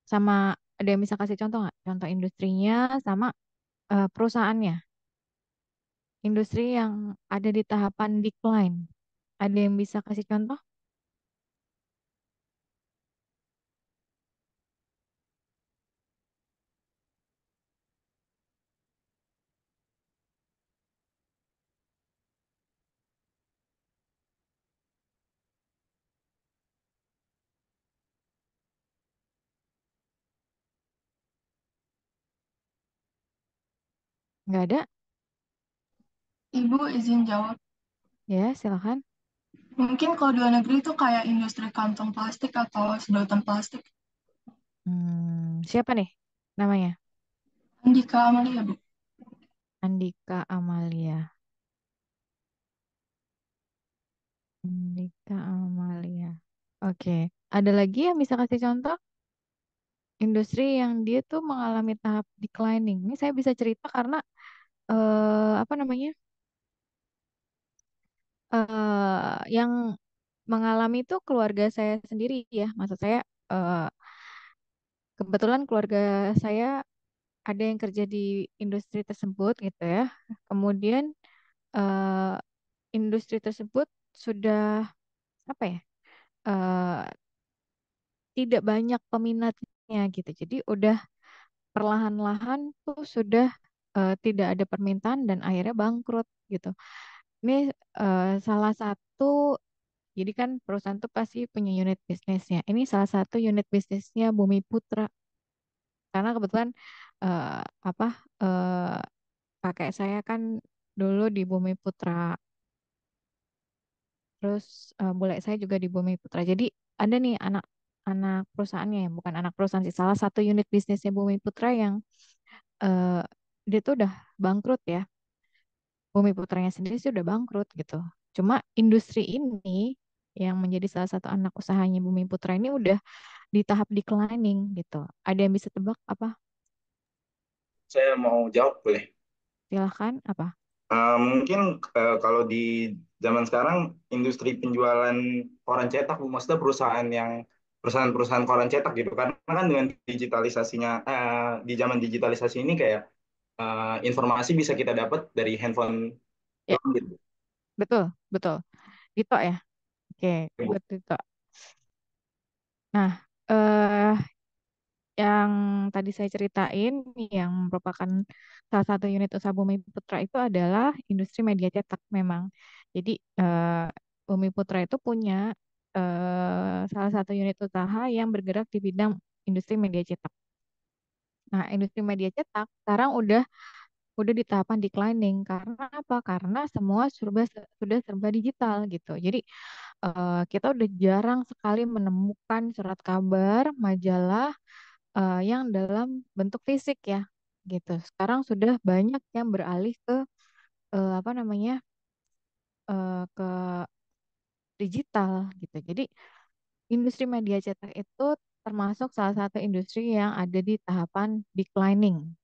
Sama ada yang bisa kasih contoh nggak? Contoh industrinya sama perusahaannya. Industri yang ada di tahapan decline. Ada yang bisa kasih contoh? Nggak ada? Ibu izin jawab. Ya, silakan. Mungkin kalau di luar negeri itu kayak industri kantong plastik atau sedotan plastik. Siapa nih namanya? Andika Amalia, Bu. Andika Amalia. Andika Amalia. Oke. Ada lagi yang bisa kasih contoh? Industri yang dia tuh mengalami tahap declining. Ini saya bisa cerita karena apa namanya? yang mengalami itu keluarga saya sendiri ya. Maksud saya kebetulan keluarga saya ada yang kerja di industri tersebut gitu ya. Kemudian eh, industri tersebut sudah apa ya? eh, Tidak banyak peminatnya gitu. Jadi udah perlahan-lahan tuh sudah tidak ada permintaan dan akhirnya bangkrut gitu. Ini salah satu, jadi kan perusahaan tuh pasti punya unit bisnisnya. Ini salah satu unit bisnisnya Bumi Putra. Karena kebetulan eh, apa eh, kakek saya kan dulu di Bumi Putra, terus bule saya juga di Bumi Putra. Jadi ada nih anak perusahaannya, ya, bukan anak perusahaan sih, salah satu unit bisnisnya Bumi Putra yang eh, dia tuh udah bangkrut ya. Bumi Putranya sendiri sih udah bangkrut gitu. Cuma industri ini yang menjadi salah satu anak usahanya Bumi Putra ini udah di tahap declining gitu. Ada yang bisa tebak apa? Saya mau jawab boleh? Silahkan apa? Mungkin kalau di zaman sekarang industri penjualan koran cetak, Bu, maksudnya perusahaan-perusahaan koran cetak gitu. Karena kan dengan digitalisasinya di zaman digitalisasi ini kayak informasi bisa kita dapat dari handphone Ya, doang gitu. betul, betul. Dito ya. Oke, Bu. betul Dito. Nah, eh yang tadi saya ceritain yang merupakan salah satu unit usaha Bumi Putra itu adalah industri media cetak memang. Jadi Bumi Putra itu punya salah satu unit usaha yang bergerak di bidang industri media cetak. Nah, industri media cetak sekarang udah di tahapan declining karena apa? Karena semua sudah serba digital gitu. Jadi kita udah jarang sekali menemukan surat kabar, majalah yang dalam bentuk fisik ya gitu. Sekarang sudah banyak yang beralih ke apa namanya ke digital gitu. Jadi industri media cetak itu termasuk salah satu industri yang ada di tahapan declining.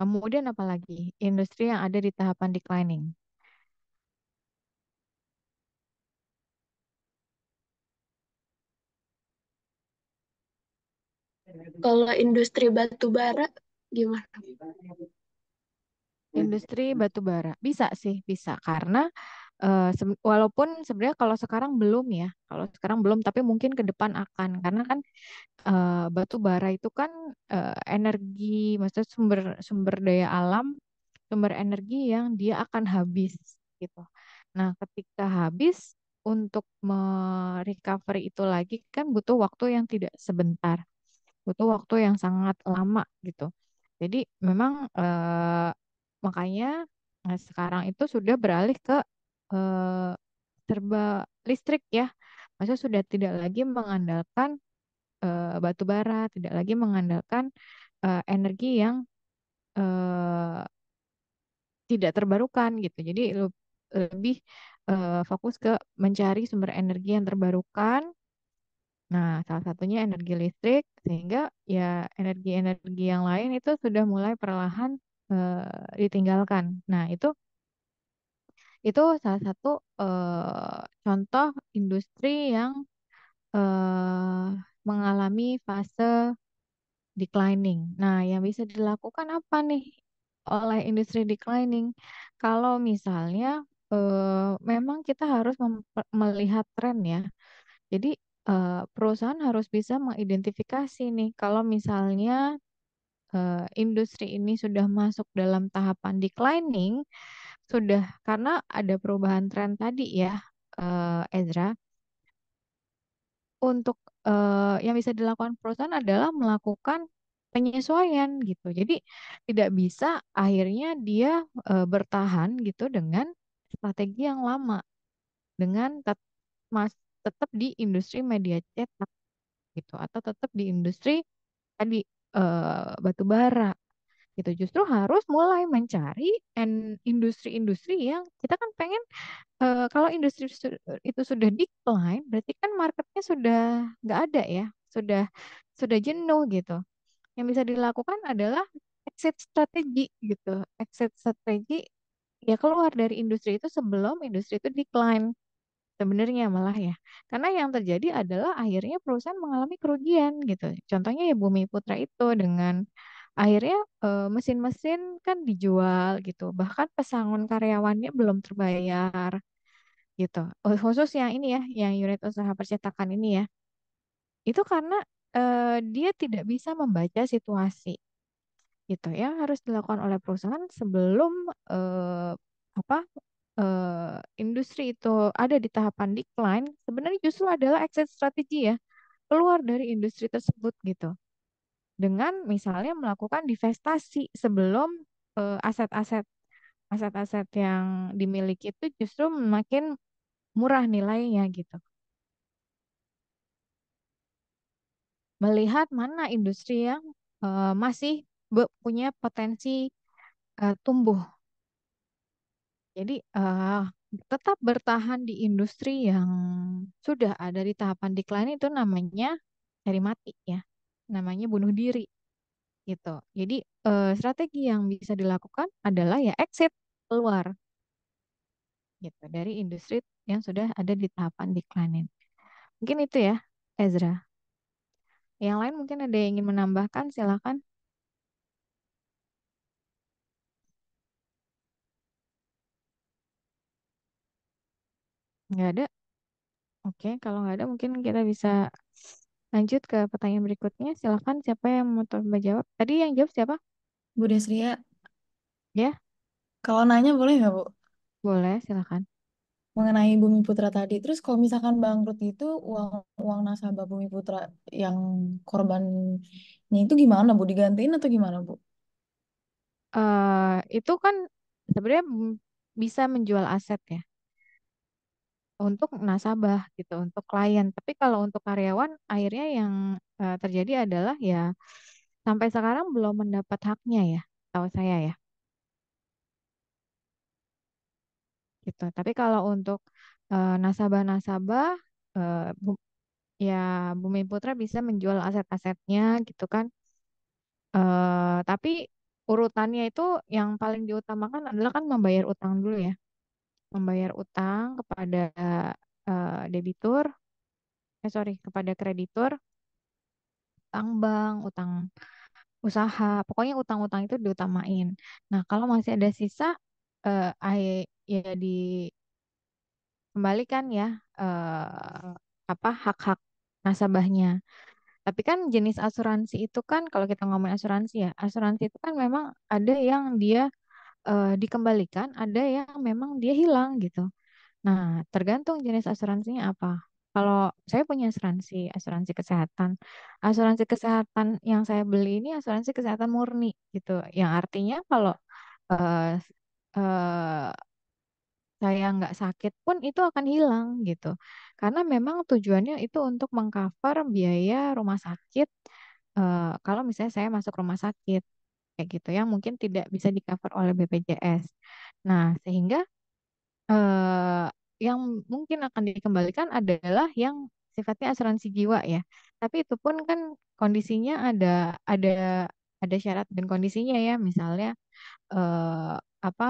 Kemudian apalagi industri yang ada di tahapan declining. Kalau industri batu bara gimana? Industri batu bara bisa sih bisa karena walaupun sebenarnya kalau sekarang belum ya, kalau sekarang belum tapi mungkin ke depan akan karena kan batu bara itu kan energi, maksudnya sumber sumber daya alam, sumber energi yang dia akan habis gitu. Nah, ketika habis untuk merecovery itu lagi kan butuh waktu yang tidak sebentar, butuh waktu yang sangat lama gitu. Jadi memang makanya sekarang itu sudah beralih ke eh, serba listrik ya. Maksudnya sudah tidak lagi mengandalkan batu bara, tidak lagi mengandalkan energi yang eh, tidak terbarukan gitu. Jadi lebih fokus ke mencari sumber energi yang terbarukan. Nah, salah satunya energi listrik, sehingga ya energi-energi yang lain itu sudah mulai perlahan ditinggalkan. Nah, itu salah satu contoh industri yang eh, mengalami fase declining. Nah, yang bisa dilakukan apa nih oleh industri declining? Kalau misalnya memang kita harus melihat tren ya. Jadi perusahaan harus bisa mengidentifikasi nih kalau misalnya industri ini sudah masuk dalam tahapan declining, sudah karena ada perubahan tren tadi ya, Ezra. Untuk yang bisa dilakukan perusahaan adalah melakukan penyesuaian gitu. Jadi tidak bisa akhirnya dia bertahan gitu dengan strategi yang lama, dengan tetap di industri media cetak gitu, atau tetap di industri tadi batu bara gitu. Justru harus mulai mencari industri-industri yang kita kan pengen kalau industri itu sudah decline, berarti kan marketnya sudah nggak ada ya, sudah jenuh gitu. Yang bisa dilakukan adalah exit strategi gitu. Exit strategi ya keluar dari industri itu sebelum industri itu decline sebenarnya malah ya. Karena yang terjadi adalah akhirnya perusahaan mengalami kerugian gitu. Contohnya ya Bumi Putra itu dengan akhirnya mesin-mesin kan dijual gitu. Bahkan pesangon karyawannya belum terbayar gitu. Oh, khusus yang ini ya, yang unit usaha percetakan ini ya. Itu karena dia tidak bisa membaca situasi gitu ya, harus dilakukan oleh perusahaan sebelum apa industri itu ada di tahapan decline. Sebenarnya justru adalah exit strategi ya, keluar dari industri tersebut gitu dengan misalnya melakukan divestasi sebelum aset-aset aset-aset yang dimiliki itu justru makin murah nilainya gitu. Melihat mana industri yang masih punya potensi tumbuh. Jadi tetap bertahan di industri yang sudah ada di tahapan decline itu namanya cari mati ya, namanya bunuh diri gitu. Jadi strategi yang bisa dilakukan adalah ya exit, keluar gitu dari industri yang sudah ada di tahapan decline. Mungkin itu ya, Ezra. Yang lain mungkin ada yang ingin menambahkan, silakan. Nggak ada? Oke, kalau nggak ada mungkin kita bisa lanjut ke pertanyaan berikutnya. Silakan siapa yang mau coba jawab? Tadi yang jawab siapa? Bu Desria, Ya, kalau nanya boleh nggak Bu? boleh, silakan. Mengenai Bumi Putra tadi. Terus kalau misalkan bangkrut itu uang uang nasabah Bumi Putra yang korbannya itu gimana Bu? Digantiin atau gimana Bu? Itu kan sebenarnya bisa menjual aset ya untuk nasabah gitu, untuk klien. Tapi kalau untuk karyawan, akhirnya yang terjadi adalah ya sampai sekarang belum mendapat haknya ya, tahu saya ya, gitu. Tapi kalau untuk nasabah-nasabah, ya Bumi Putra bisa menjual aset-asetnya gitu kan. Tapi urutannya itu yang paling diutamakan adalah kan membayar utang dulu ya, membayar utang kepada debitur, sorry, kepada kreditur, utang bank, utang usaha, pokoknya utang-utang itu diutamain. Nah, kalau masih ada sisa, ya dikembalikan ya apa hak-hak nasabahnya. Tapi kan jenis asuransi itu kan kalau kita ngomong asuransi ya, asuransi itu kan memang ada yang dia dikembalikan, ada yang memang dia hilang gitu. Nah, tergantung jenis asuransinya apa. Kalau saya punya asuransi kesehatan. Asuransi kesehatan yang saya beli ini asuransi kesehatan murni gitu. Yang artinya kalau eh, eh, saya nggak sakit pun itu akan hilang gitu. Karena memang tujuannya itu untuk mengcover biaya rumah sakit kalau misalnya saya masuk rumah sakit kayak gitu yang mungkin tidak bisa di-cover oleh BPJS. Nah, sehingga eh, yang mungkin akan dikembalikan adalah yang sifatnya asuransi jiwa ya. Tapi itu pun kan kondisinya ada ada syarat dan kondisinya ya. Misalnya eh, apa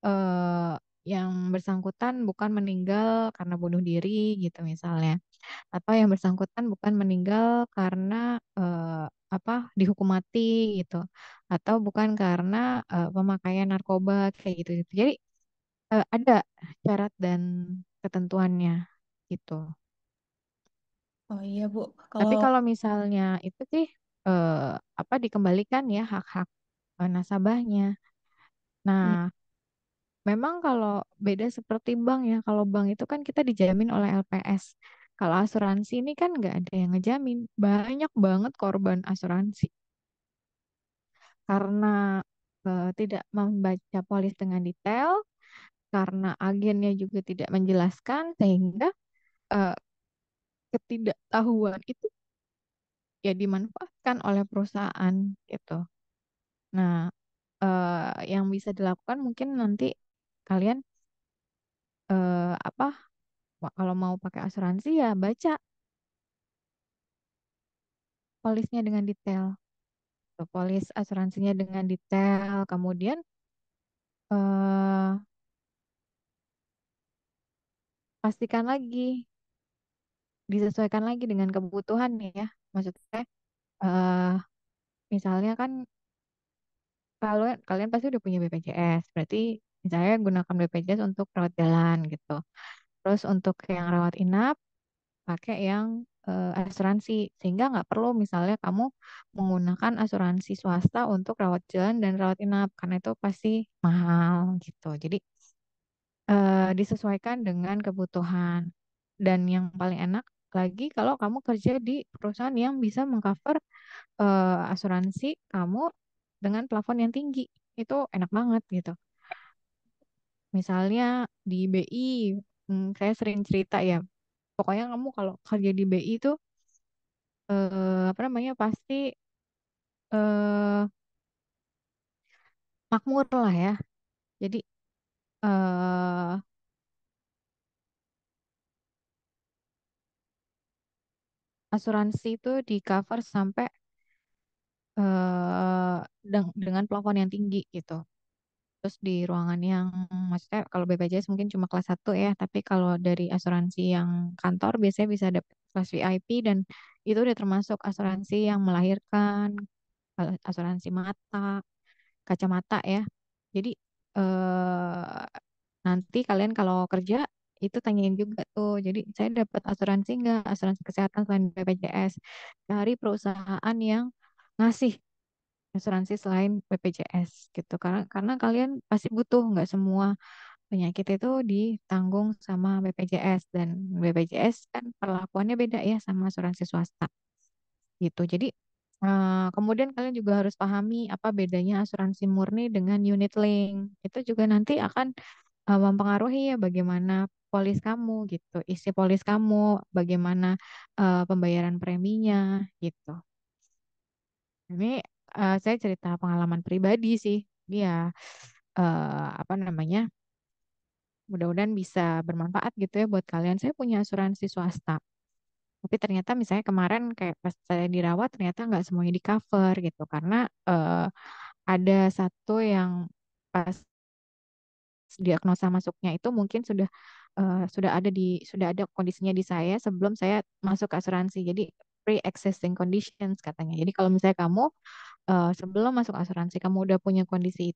eh, yang bersangkutan bukan meninggal karena bunuh diri gitu misalnya, atau yang bersangkutan bukan meninggal karena apa dihukum mati gitu, atau bukan karena pemakaian narkoba kayak gitu gitu. Jadi ada syarat dan ketentuannya gitu. Oh iya Bu, Tapi kalau kalau misalnya itu sih eh, apa dikembalikan ya hak-hak nasabahnya. Nah, hmm, memang kalau beda seperti bank ya, kalau bank itu kan kita dijamin oleh LPS. Kalau asuransi ini kan nggak ada yang ngejamin. Banyak banget korban asuransi karena tidak membaca polis dengan detail, karena agennya juga tidak menjelaskan, sehingga eh, ketidaktahuan itu ya dimanfaatkan oleh perusahaan gitu. Nah, yang bisa dilakukan mungkin nanti kalian apa kalau mau pakai asuransi ya baca polisnya dengan detail. Tuh, polis asuransinya dengan detail. Kemudian eh, pastikan lagi, disesuaikan lagi dengan kebutuhan nih ya. Maksudnya, eh, misalnya kan kalau kalian pasti udah punya BPJS, berarti misalnya gunakan BPJS untuk rawat jalan gitu. Terus untuk yang rawat inap, pakai yang asuransi, sehingga nggak perlu misalnya kamu menggunakan asuransi swasta untuk rawat jalan dan rawat inap, karena itu pasti mahal gitu. Jadi disesuaikan dengan kebutuhan. Dan yang paling enak lagi kalau kamu kerja di perusahaan yang bisa mengcover asuransi kamu dengan plafon yang tinggi. Itu enak banget gitu. Misalnya di BI, saya sering cerita ya. Pokoknya kamu kalau kerja di BI itu apa namanya pasti eh, makmur lah ya. Jadi eh, asuransi itu di cover sampai dengan plafon yang tinggi gitu. Terus di ruangan yang maksudnya kalau BPJS mungkin cuma kelas 1 ya, tapi kalau dari asuransi yang kantor biasanya bisa dapat kelas VIP dan itu udah termasuk asuransi yang melahirkan, asuransi mata, kacamata ya. Jadi eh, nanti kalian kalau kerja itu tanyain juga tuh. Jadi saya dapat asuransi nggak? Asuransi kesehatan selain BPJS. Dari perusahaan yang ngasih asuransi selain BPJS gitu. Karena kalian pasti butuh, nggak semua penyakit itu ditanggung sama BPJS, dan BPJS kan perlakuannya beda ya sama asuransi swasta gitu. Jadi kemudian kalian juga harus pahami apa bedanya asuransi murni dengan unit link. Itu juga nanti akan mempengaruhi ya bagaimana polis kamu gitu, isi polis kamu, bagaimana pembayaran preminya gitu. Ini saya cerita pengalaman pribadi sih. Dia apa namanya? Mudah-mudahan bisa bermanfaat gitu ya buat kalian. Saya punya asuransi swasta. Tapi ternyata misalnya kemarin kayak pas saya dirawat ternyata nggak semuanya di cover gitu karena ada satu yang pas diagnosa masuknya itu mungkin sudah ada kondisinya di saya sebelum saya masuk ke asuransi. Jadi pre-existing conditions katanya. Jadi kalau misalnya kamu sebelum masuk asuransi kamu udah punya kondisi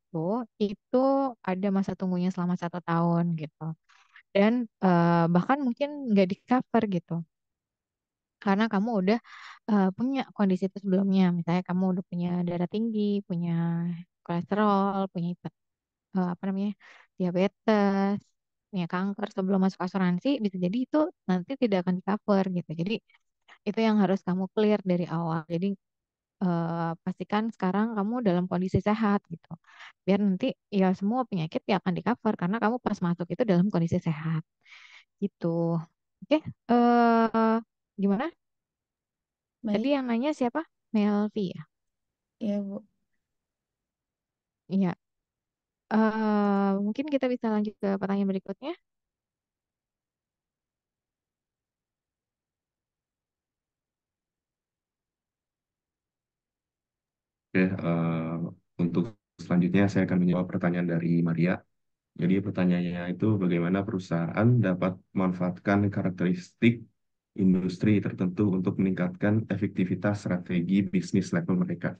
itu ada masa tunggunya selama 1 tahun gitu. Dan bahkan mungkin nggak di cover gitu karena kamu udah punya kondisi itu sebelumnya. Misalnya kamu udah punya darah tinggi, punya kolesterol, punya apa namanya diabetes, punya kanker sebelum masuk asuransi, bisa jadi itu nanti tidak akan di cover gitu. Jadi itu yang harus kamu clear dari awal. Jadi pastikan sekarang kamu dalam kondisi sehat gitu. Biar nanti ya semua penyakit ya akan di cover karena kamu pas masuk itu dalam kondisi sehat gitu. Oke, gimana? Tadi Baik, yang nanya siapa? Melvi ya? ya Bu. Iya. Mungkin kita bisa lanjut ke pertanyaan berikutnya. Oke, untuk selanjutnya saya akan menjawab pertanyaan dari Maria. Jadi pertanyaannya itu bagaimana perusahaan dapat memanfaatkan karakteristik industri tertentu untuk meningkatkan efektivitas strategi bisnis level mereka.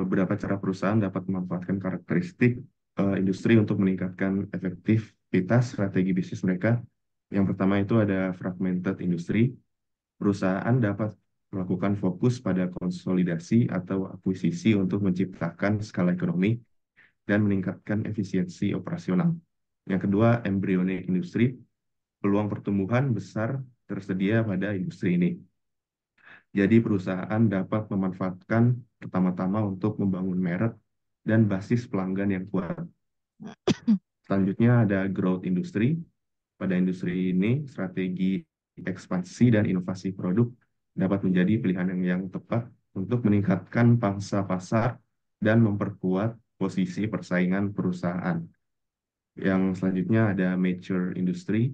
Beberapa cara perusahaan dapat memanfaatkan karakteristik industri untuk meningkatkan efektivitas strategi bisnis mereka. Yang pertama itu ada fragmented industry. Perusahaan dapat melakukan fokus pada konsolidasi atau akuisisi untuk menciptakan skala ekonomi dan meningkatkan efisiensi operasional. Yang kedua, embryonic industry. Peluang pertumbuhan besar tersedia pada industri ini. Jadi perusahaan dapat memanfaatkan pertama-tama untuk membangun merek dan basis pelanggan yang kuat. Selanjutnya ada growth industry. Pada industri ini, strategi ekspansi dan inovasi produk dapat menjadi pilihan yang tepat untuk meningkatkan pangsa pasar dan memperkuat posisi persaingan perusahaan. Yang selanjutnya ada mature industry,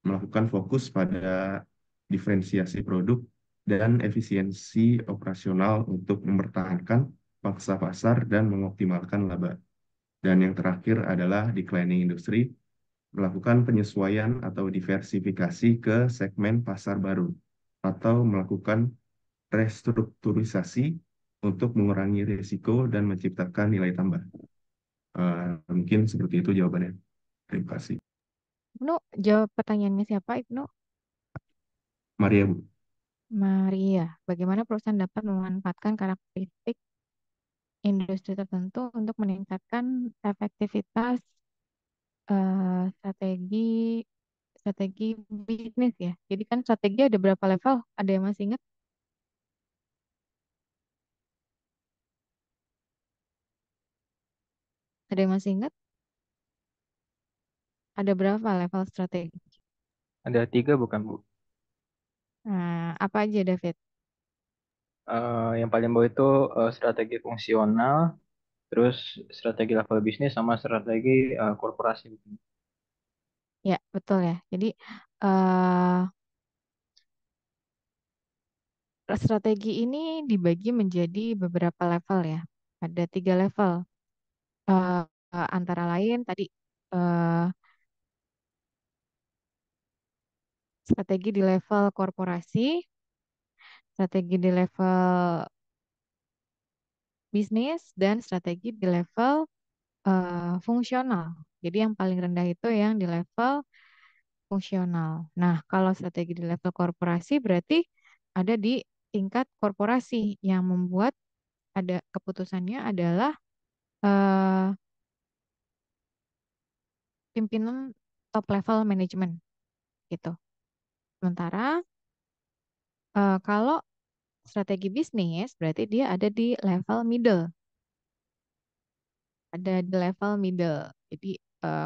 melakukan fokus pada diferensiasi produk dan efisiensi operasional untuk mempertahankan pangsa pasar dan mengoptimalkan laba. Dan yang terakhir adalah declining industry, melakukan penyesuaian atau diversifikasi ke segmen pasar baru, atau melakukan restrukturisasi untuk mengurangi risiko dan menciptakan nilai tambah. Mungkin seperti itu jawabannya. Terima kasih. Ibnu, jawab pertanyaannya siapa, Ibnu? Maria, Bu. Maria, bagaimana perusahaan dapat memanfaatkan karakteristik industri tertentu untuk meningkatkan efektivitas strategi strategi bisnis ya. Jadi kan strategi ada berapa level? Ada yang masih ingat? Ada yang masih ingat? Ada berapa level strategi? Ada 3 bukan, Bu? Nah, apa aja David? Yang paling bawah itu strategi fungsional, terus strategi level bisnis sama strategi korporasi. Ya, betul ya. Jadi eh strategi ini dibagi menjadi beberapa level ya. Ada 3 level. Eh, Antara lain tadi eh, strategi di level korporasi, strategi di level bisnis, dan strategi di level fungsional. Jadi yang paling rendah itu yang di level fungsional. Nah, kalau strategi di level korporasi berarti ada di tingkat korporasi yang membuat ada keputusannya adalah eh, pimpinan top level manajemen gitu. Sementara kalau strategi bisnis berarti dia ada di level middle, ada di level middle. Jadi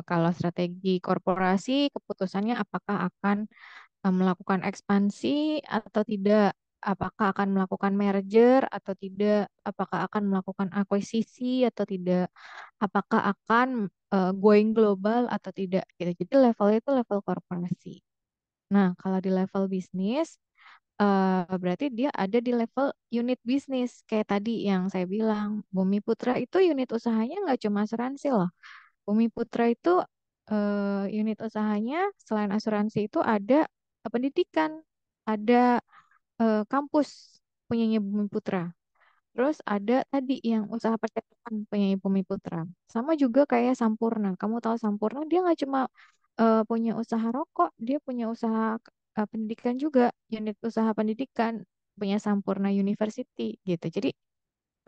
kalau strategi korporasi keputusannya apakah akan melakukan ekspansi atau tidak, apakah akan melakukan merger atau tidak, apakah akan melakukan akuisisi atau tidak, apakah akan going global atau tidak gitu. Jadi levelnya itu level korporasi. Nah, kalau di level bisnis berarti dia ada di level unit bisnis kayak tadi yang saya bilang. Bumi Putra itu unit usahanya nggak cuma asuransi loh. Bumi Putra itu unit usahanya selain asuransi itu ada pendidikan, ada kampus punyanya Bumi Putra. Terus ada tadi yang usaha percetakan punyanya Bumi Putra. Sama juga kayak Sampurna. Kamu tahu Sampurna dia nggak cuma punya usaha rokok, dia punya usaha pendidikan juga, unit usaha pendidikan punya Sampurna University gitu. Jadi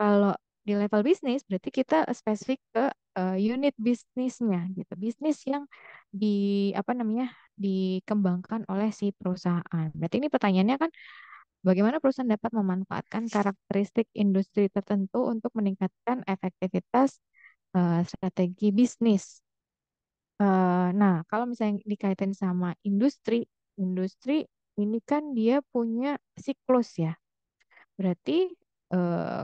kalau di level bisnis berarti kita spesifik ke unit bisnisnya gitu. Bisnis yang di apa namanya dikembangkan oleh si perusahaan. Berarti ini pertanyaannya kan bagaimana perusahaan dapat memanfaatkan karakteristik industri tertentu untuk meningkatkan efektivitas strategi bisnis. Nah, kalau misalnya dikaitin sama industri, industri ini kan dia punya siklus ya. Berarti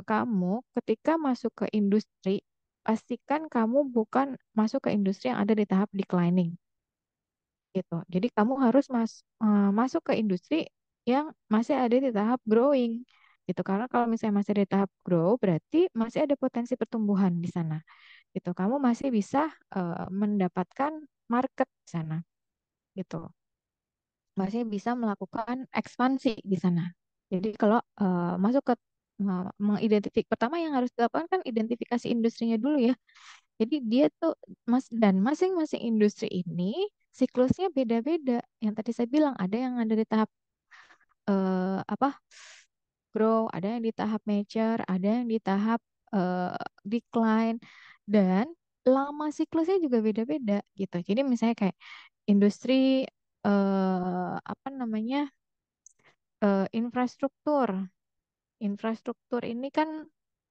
kamu ketika masuk ke industri, pastikan kamu bukan masuk ke industri yang ada di tahap declining gitu. Jadi kamu harus masuk ke industri yang masih ada di tahap growing gitu. Karena kalau misalnya masih di tahap grow, berarti masih ada potensi pertumbuhan di sana gitu. Kamu masih bisa mendapatkan market di sana gitu. Masih bisa melakukan ekspansi di sana. Jadi kalau masuk ke pertama yang harus dilakukan kan identifikasi industrinya dulu ya. Jadi dia tuh dan masing-masing industri ini siklusnya beda-beda. Yang tadi saya bilang ada yang ada di tahap apa grow, ada yang di tahap mature, ada yang di tahap eh, decline, dan lama siklusnya juga beda-beda gitu. Jadi misalnya kayak industri apa namanya infrastruktur, infrastruktur ini kan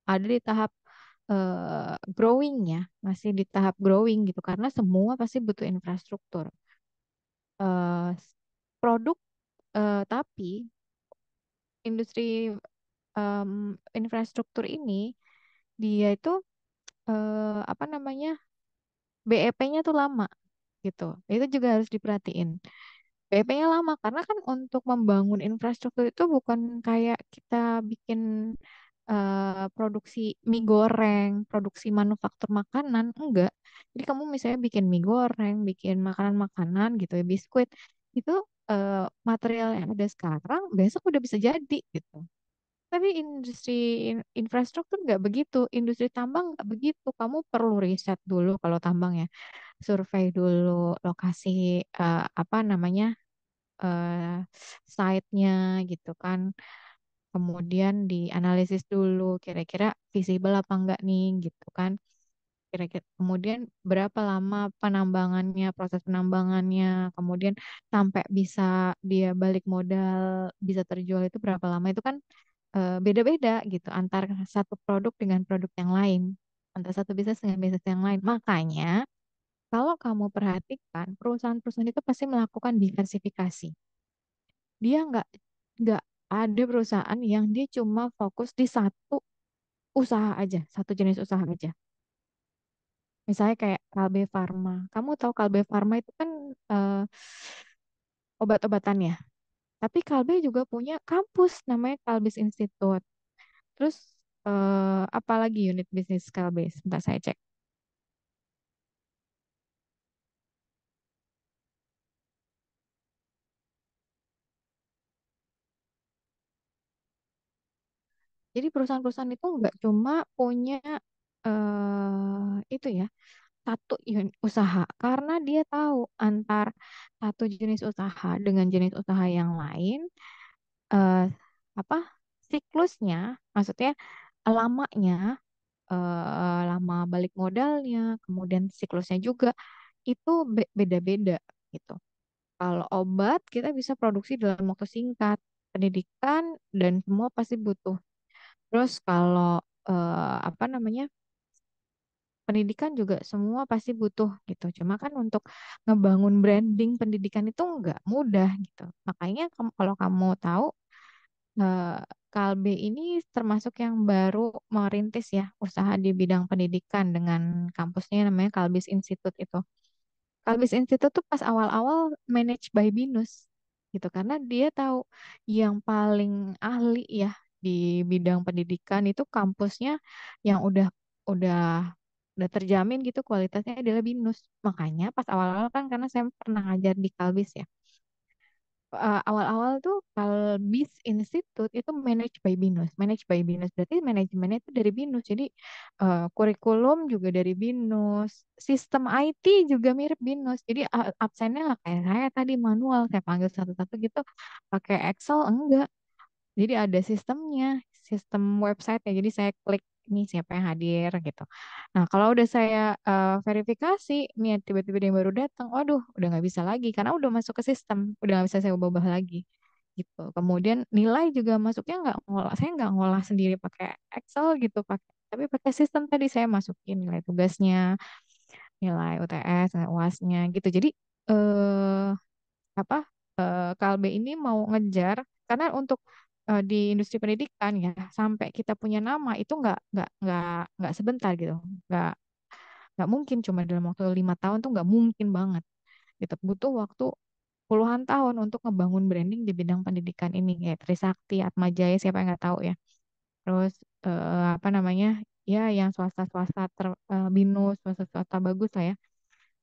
ada di tahap growing ya, masih di tahap growing gitu karena semua pasti butuh infrastruktur. Eh, Produk tapi industri infrastruktur ini dia itu apa namanya BEP-nya tuh lama gitu. Itu juga harus diperhatiin. BEP-nya lama karena kan untuk membangun infrastruktur itu bukan kayak kita bikin produksi mie goreng, produksi manufaktur makanan, enggak. Jadi kamu misalnya bikin mie goreng, bikin makanan-makanan gitu ya, biskuit, itu material yang ada sekarang besok udah bisa jadi gitu. Tapi industri infrastruktur nggak begitu, industri tambang nggak begitu. Kamu perlu riset dulu kalau tambang ya, survei dulu lokasi apa namanya eh, site-nya gitu kan. Kemudian dianalisis dulu kira-kira visible apa enggak nih gitu kan. Kira-kira kemudian berapa lama penambangannya, proses penambangannya, kemudian sampai bisa dia balik modal, bisa terjual itu berapa lama itu kan beda-beda gitu antar satu produk dengan produk yang lain, antara satu bisnis dengan bisnis yang lain. Makanya kalau kamu perhatikan perusahaan-perusahaan itu pasti melakukan diversifikasi. Dia nggak ada perusahaan yang dia cuma fokus di satu usaha aja, satu jenis usaha aja. Misalnya kayak Kalbe Farma. Kamu tahu Kalbe Farma itu kan eh, obat-obatan ya. Tapi Kalbe juga punya kampus namanya Kalbis Institute. Terus apalagi unit bisnis Kalbe? Sebentar saya cek. Jadi perusahaan-perusahaan itu nggak cuma punya itu ya satu unit usaha karena dia tahu antar satu jenis usaha dengan jenis usaha yang lain eh, apa siklusnya, maksudnya lamanya lama balik modalnya, kemudian siklusnya juga itu beda-beda gitu. Kalau obat kita bisa produksi dalam waktu singkat, pendidikan dan semua pasti butuh. Terus kalau apa namanya pendidikan juga semua pasti butuh gitu. Cuma kan untuk ngebangun branding pendidikan itu nggak mudah gitu. Makanya kalau kamu tahu eh, Kalbe ini termasuk yang baru merintis ya usaha di bidang pendidikan dengan kampusnya namanya Kalbis Institute itu. Kalbis Institute tuh pas awal-awal manage by Binus gitu karena dia tahu yang paling ahli ya di bidang pendidikan itu kampusnya yang udah udah terjamin gitu kualitasnya adalah Binus. Makanya pas awal-awal kan karena saya pernah ngajar di Kalbis ya. Awal-awal tuh Kalbis Institute itu managed by Binus. Managed by Binus berarti manajemennya itu dari Binus. Jadi kurikulum juga dari Binus. Sistem IT juga mirip Binus. Jadi absennya nggak kayak saya tadi manual. Saya panggil satu-satu gitu. Pakai Excel enggak. Jadi ada sistemnya, sistem website ya. Jadi saya klik nih siapa yang hadir gitu. Nah kalau udah saya verifikasi, nih tiba-tiba ada yang baru datang, waduh udah nggak bisa lagi karena udah masuk ke sistem, udah nggak bisa saya ubah-ubah lagi gitu. Kemudian nilai juga masuknya nggak ngolah, saya nggak ngolah sendiri pakai Excel gitu, tapi pakai sistem tadi saya masukin nilai tugasnya, nilai UTS, nilai UASnya gitu. Jadi eh apa Kalbe ini mau ngejar karena untuk di industri pendidikan ya sampai kita punya nama itu nggak sebentar gitu nggak nggak mungkin cuma dalam waktu 5 tahun tuh nggak mungkin banget gitu butuh waktu puluhan tahun untuk ngebangun branding di bidang pendidikan ini kayak Trisakti, Atmajaya siapa yang nggak tahu ya terus apa namanya ya yang swasta-swasta BINUS swasta-swasta bagus lah ya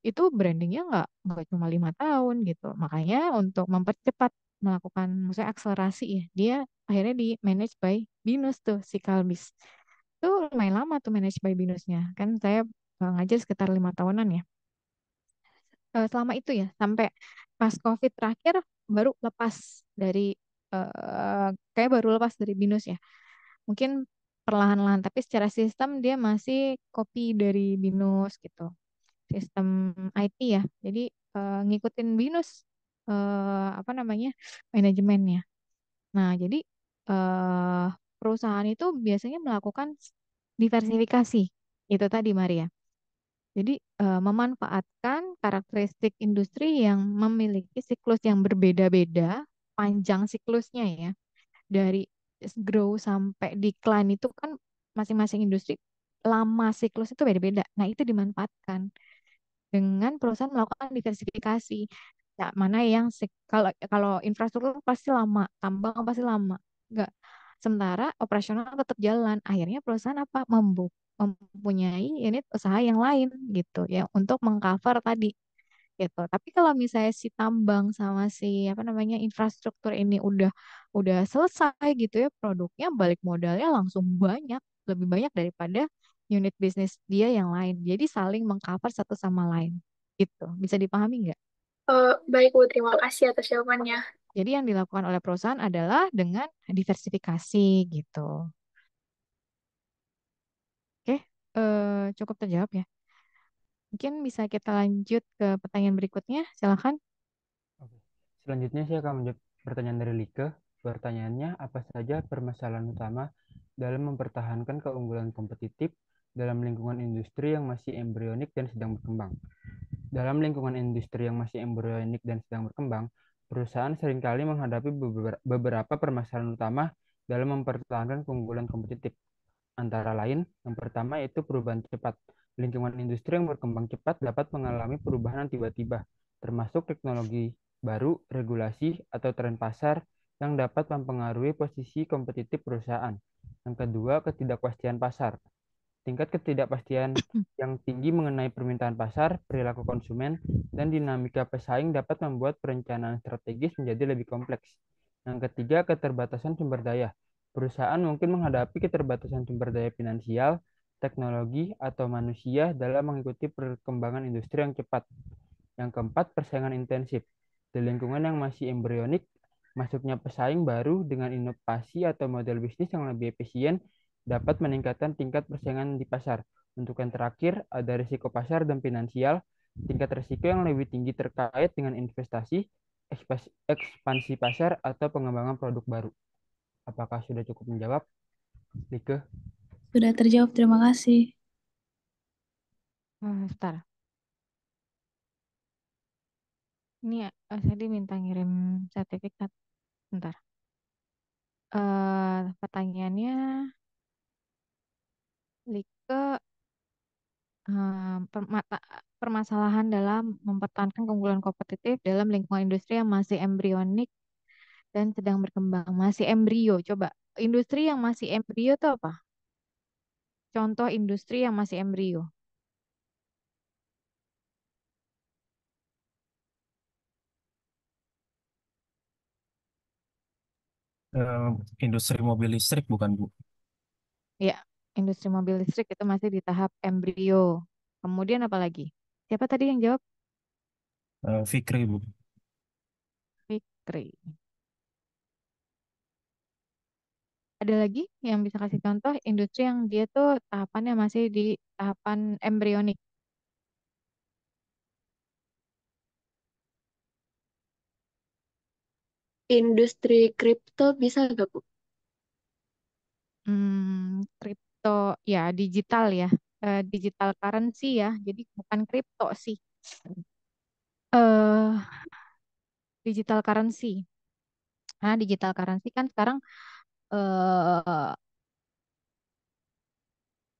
itu brandingnya nggak cuma 5 tahun gitu. Makanya untuk mempercepat melakukan maksudnya akselerasi ya, dia akhirnya di manage by Binus tuh si Kalbis. Itu lumayan lama tuh manage by Binusnya. Kan saya ngajar sekitar 5 tahunan ya. Selama itu ya sampai pas COVID terakhir baru lepas dari kayak baru lepas dari Binus ya. Mungkin perlahan-lahan tapi secara sistem dia masih copy dari Binus gitu sistem IT ya. Jadi ngikutin BINUS apa namanya manajemennya. Nah, jadi eh, perusahaan itu biasanya melakukan diversifikasi. Itu tadi Maria. Jadi memanfaatkan karakteristik industri yang memiliki siklus yang berbeda-beda, panjang siklusnya ya. Dari grow sampai decline itu kan masing-masing industri lama siklus itu beda-beda. Nah, itu dimanfaatkan dengan perusahaan melakukan diversifikasi. Nah, mana yang kalau kalau infrastruktur pasti lama, tambang pasti lama. Enggak. Sementara operasional tetap jalan. Akhirnya perusahaan apa? Mempunyai unit usaha yang lain gitu ya untuk mengcover tadi gitu. Tapi kalau misalnya si tambang sama si apa namanya infrastruktur ini udah selesai gitu ya produknya, balik modalnya langsung banyak, lebih banyak daripada unit bisnis dia yang lain. Jadi saling mengcover satu sama lain gitu. Bisa dipahami nggak? Baik, Bu. Terima kasih atas jawabannya. Jadi yang dilakukan oleh perusahaan adalah dengan diversifikasi gitu. Oke, cukup terjawab ya. Mungkin bisa kita lanjut ke pertanyaan berikutnya. Silakan. Oke. Selanjutnya saya akan menjawab pertanyaan dari Like. Pertanyaannya, apa saja permasalahan utama dalam mempertahankan keunggulan kompetitif dalam lingkungan industri yang masih embrionik dan sedang berkembang? Dalam lingkungan industri yang masih embrionik dan sedang berkembang, perusahaan seringkali menghadapi beberapa permasalahan utama dalam mempertahankan keunggulan kompetitif. Antara lain, yang pertama yaitu perubahan cepat. Lingkungan industri yang berkembang cepat dapat mengalami perubahan yang tiba-tiba, termasuk teknologi baru, regulasi, atau tren pasar yang dapat mempengaruhi posisi kompetitif perusahaan. Yang kedua, ketidakpastian pasar. Tingkat ketidakpastian yang tinggi mengenai permintaan pasar, perilaku konsumen, dan dinamika pesaing dapat membuat perencanaan strategis menjadi lebih kompleks. Yang ketiga, keterbatasan sumber daya. Perusahaan mungkin menghadapi keterbatasan sumber daya finansial, teknologi, atau manusia dalam mengikuti perkembangan industri yang cepat. Yang keempat, persaingan intensif. Di lingkungan yang masih embrionik, masuknya pesaing baru dengan inovasi atau model bisnis yang lebih efisien dapat meningkatkan tingkat persaingan di pasar. Untuk yang terakhir, ada risiko pasar dan finansial. Tingkat risiko yang lebih tinggi terkait dengan investasi, ekspansi pasar, atau pengembangan produk baru. Apakah sudah cukup menjawab, Like? Sudah terjawab, terima kasih. Bentar. Ini saya diminta ngirim sertifikat. Bentar. Pertanyaannya, Like, permasalahan dalam mempertahankan keunggulan kompetitif dalam lingkungan industri yang masih embrionik dan sedang berkembang. Masih embrio. Coba, industri yang masih embrio itu apa? Contoh industri yang masih embrio. Eh, Industri mobil listrik bukan, Bu? Ya, industri mobil listrik itu masih di tahap embrio. Kemudian apa lagi? Siapa tadi yang jawab? Fikri, Bu. Fikri. Ada lagi yang bisa kasih contoh industri yang dia tuh tahapannya masih di tahapan embrionik. Industri kripto bisa nggak, Bu? Kripto, ya digital ya. Digital currency ya. Jadi bukan kripto sih. eh Digital currency. Nah, digital currency kan sekarang eh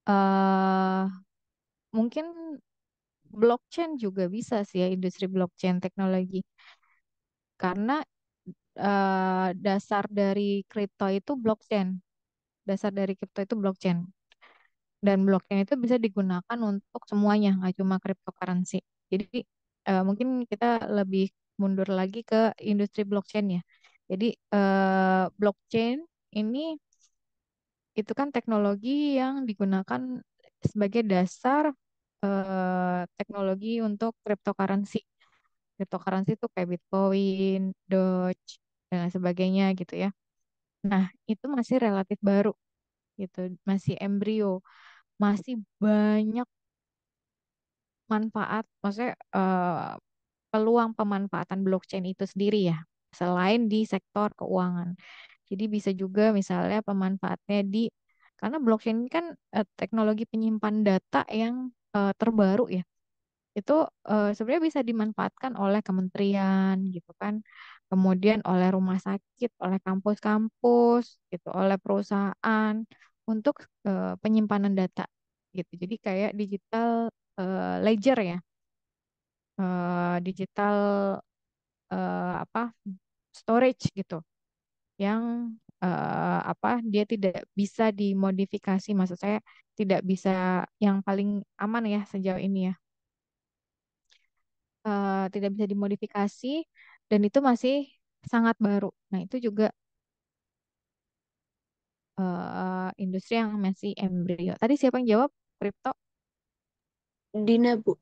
eh mungkin blockchain juga bisa sih ya, industri blockchain teknologi. Karena dasar dari kripto itu blockchain. Dasar dari kripto itu blockchain. Dan blockchain itu bisa digunakan untuk semuanya, nggak cuma cryptocurrency. Jadi mungkin kita lebih mundur lagi ke industri blockchain ya. Jadi blockchain ini itu kan teknologi yang digunakan sebagai dasar teknologi untuk cryptocurrency. Cryptocurrency itu kayak Bitcoin, Doge, dan lain sebagainya gitu ya. Nah, itu masih relatif baru gitu, masih embrio, masih banyak manfaat, maksudnya peluang pemanfaatan blockchain itu sendiri ya, selain di sektor keuangan. Jadi bisa juga misalnya pemanfaatnya karena blockchain ini kan teknologi penyimpan data yang terbaru ya. Itu sebenarnya bisa dimanfaatkan oleh kementerian gitu kan, kemudian oleh rumah sakit, oleh kampus-kampus gitu, oleh perusahaan untuk penyimpanan data gitu. Jadi kayak digital ledger ya, digital apa storage gitu, yang dia tidak bisa dimodifikasi, maksud saya tidak bisa, yang paling aman ya sejauh ini ya, tidak bisa dimodifikasi dan itu masih sangat baru. Nah, itu juga industri yang masih embrio. Tadi siapa yang jawab? Kripto? Dina, Bu.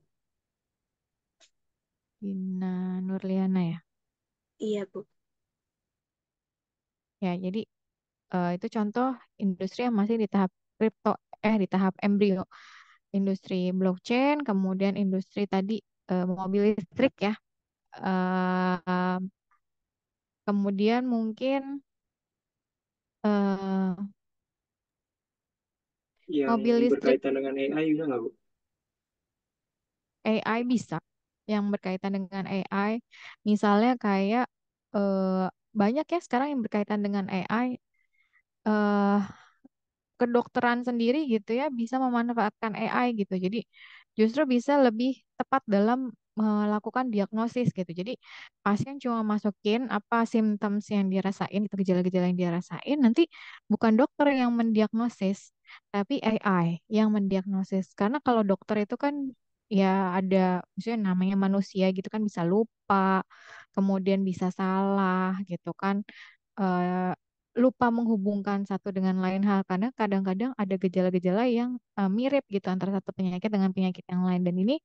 Dina Nurliana ya. Iya, Bu. Ya, jadi itu contoh industri yang masih di tahap kripto, di tahap embrio. Industri blockchain, kemudian industri tadi mobil listrik ya. Eh, Kemudian mungkin eh, Yang mobil listrik berkaitan dengan AI juga nggak, Bu? AI bisa, yang berkaitan dengan AI, misalnya kayak eh, banyak ya sekarang yang berkaitan dengan AI. eh Kedokteran sendiri gitu ya bisa memanfaatkan AI gitu. Jadi justru bisa lebih tepat dalam melakukan diagnosis gitu. Jadi pasien cuma masukin apa symptoms yang dirasain, itu gejala-gejala yang dirasain, nanti bukan dokter yang mendiagnosis, tapi AI yang mendiagnosis. Karena kalau dokter itu kan ya ada, maksudnya namanya manusia gitu kan, bisa lupa, kemudian bisa salah gitu kan, eh, lupa menghubungkan satu dengan lain hal, karena kadang-kadang ada gejala-gejala yang mirip gitu antara satu penyakit dengan penyakit yang lain, dan ini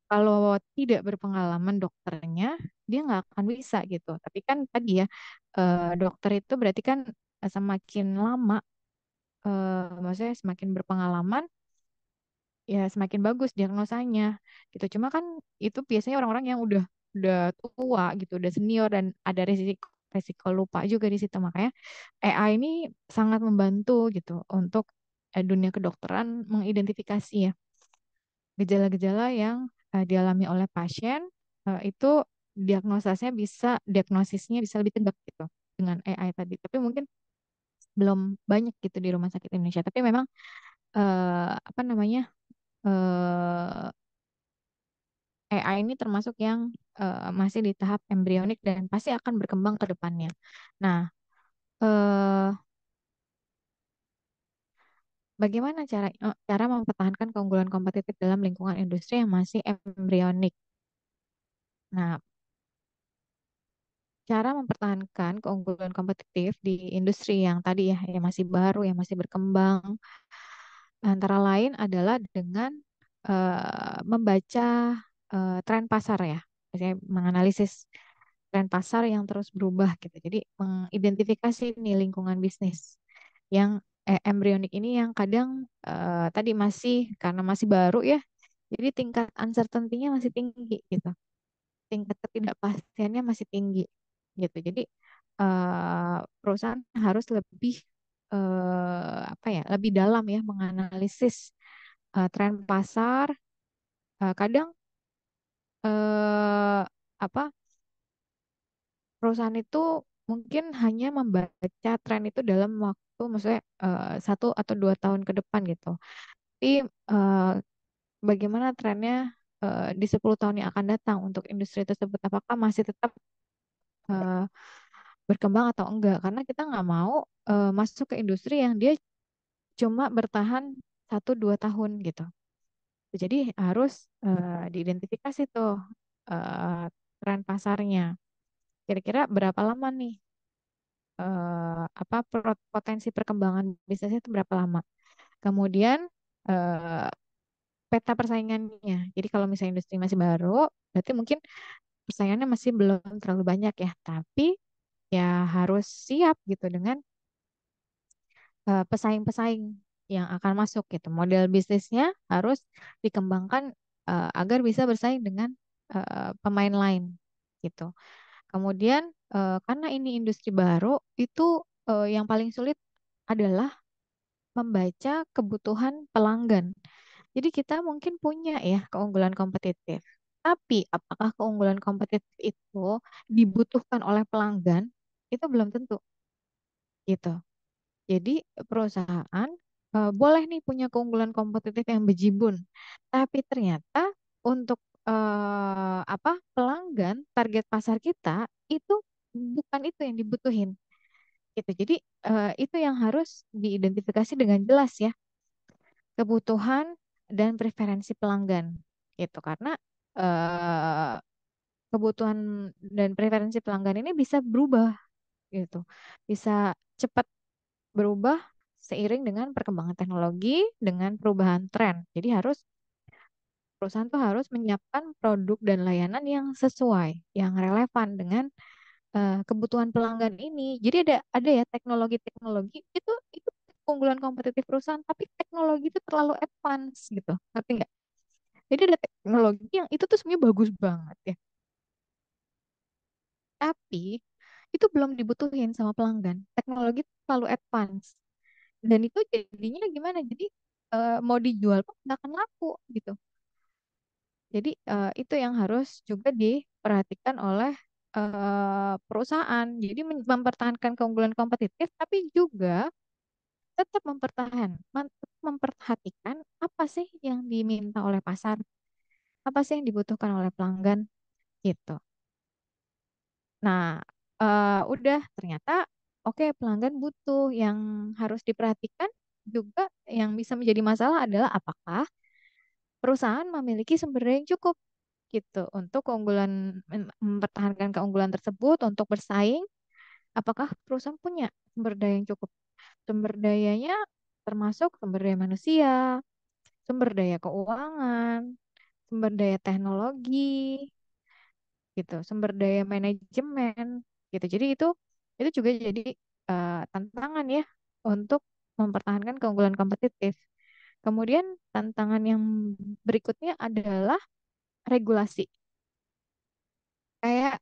kalau tidak berpengalaman dokternya dia nggak akan bisa gitu. Tapi kan tadi ya, dokter itu berarti kan semakin lama, maksudnya semakin berpengalaman ya semakin bagus diagnosanya gitu. Cuma kan itu biasanya orang-orang yang udah tua gitu, udah senior, dan ada risiko risiko lupa juga di situ. Makanya AI ini sangat membantu gitu untuk dunia kedokteran mengidentifikasi ya gejala-gejala yang dialami oleh pasien, itu diagnosisnya bisa lebih tegak gitu dengan AI tadi. Tapi mungkin belum banyak gitu di rumah sakit Indonesia. Tapi memang apa namanya, eh, AI ini termasuk yang masih di tahap embrionik dan pasti akan berkembang ke depannya. Nah, eh, bagaimana cara mempertahankan keunggulan kompetitif dalam lingkungan industri yang masih embrionik? Nah, cara mempertahankan keunggulan kompetitif di industri yang tadi ya, yang masih baru, yang masih berkembang, antara lain adalah dengan membaca tren pasar ya, misalnya menganalisis tren pasar yang terus berubah gitu. Jadi mengidentifikasi nih lingkungan bisnis yang embrionik ini, yang kadang tadi masih, karena masih baru ya, jadi tingkat uncertainty-nya masih tinggi gitu, tingkat ketidakpastiannya masih tinggi gitu. Jadi perusahaan harus lebih apa ya, lebih dalam ya menganalisis tren pasar. Kadang eh, apa, perusahaan itu mungkin hanya membaca tren itu dalam waktu, maksudnya 1 atau 2 tahun ke depan gitu. Tapi eh, bagaimana trennya di 10 tahun yang akan datang untuk industri tersebut? Apakah masih tetap eh, berkembang atau enggak? Karena kita nggak mau masuk ke industri yang dia cuma bertahan 1 2 tahun gitu. Jadi harus diidentifikasi tuh eh, tren pasarnya. Kira-kira berapa lama nih, potensi perkembangan bisnisnya itu berapa lama? Kemudian eh, peta persaingannya. Jadi kalau misalnya industri masih baru, berarti mungkin persaingannya masih belum terlalu banyak ya. Tapi ya harus siap gitu dengan pesaing-pesaing yang akan masuk gitu. Model bisnisnya harus dikembangkan agar bisa bersaing dengan pemain lain gitu. Kemudian karena ini industri baru, itu yang paling sulit adalah membaca kebutuhan pelanggan. Jadi kita mungkin punya ya keunggulan kompetitif. Tapi apakah keunggulan kompetitif itu dibutuhkan oleh pelanggan? Itu belum tentu gitu. Jadi perusahaan boleh nih punya keunggulan kompetitif yang bejibun, tapi ternyata untuk pelanggan target pasar kita itu bukan itu yang dibutuhin Gitu. Jadi itu yang harus diidentifikasi dengan jelas ya, kebutuhan dan preferensi pelanggan gitu. Karena eh, kebutuhan dan preferensi pelanggan ini bisa berubah gitu. Bisa cepat berubah seiring dengan perkembangan teknologi, dengan perubahan tren. Jadi perusahaan tuh harus menyiapkan produk dan layanan yang sesuai, yang relevan dengan kebutuhan pelanggan ini. Jadi ada ya teknologi-teknologi itu keunggulan kompetitif perusahaan, tapi teknologi itu terlalu advance gitu. Ngerti nggak? Jadi ada teknologi yang itu tuh sebenarnya bagus banget ya. Tapi itu belum dibutuhin sama pelanggan. Teknologi itu terlalu advance. Dan itu jadinya gimana? Jadi mau dijual pun nggak akan laku gitu. Jadi itu yang harus juga diperhatikan oleh perusahaan. Jadi mempertahankan keunggulan kompetitif, tapi juga tetap memperhatikan apa sih yang diminta oleh pasar, apa sih yang dibutuhkan oleh pelanggan gitu. Nah, udah ternyata oke pelanggan butuh yang harus diperhatikan juga yang bisa menjadi masalah adalah apakah perusahaan memiliki sumber daya yang cukup gitu untuk mempertahankan keunggulan tersebut untuk bersaing. Apakah perusahaan punya sumber daya yang cukup? Sumber dayanya termasuk sumber daya manusia, sumber daya keuangan, sumber daya teknologi, gitu, sumber daya manajemen, gitu. Jadi itu juga jadi tantangan ya untuk mempertahankan keunggulan kompetitif. Kemudian tantangan yang berikutnya adalah regulasi. Kayak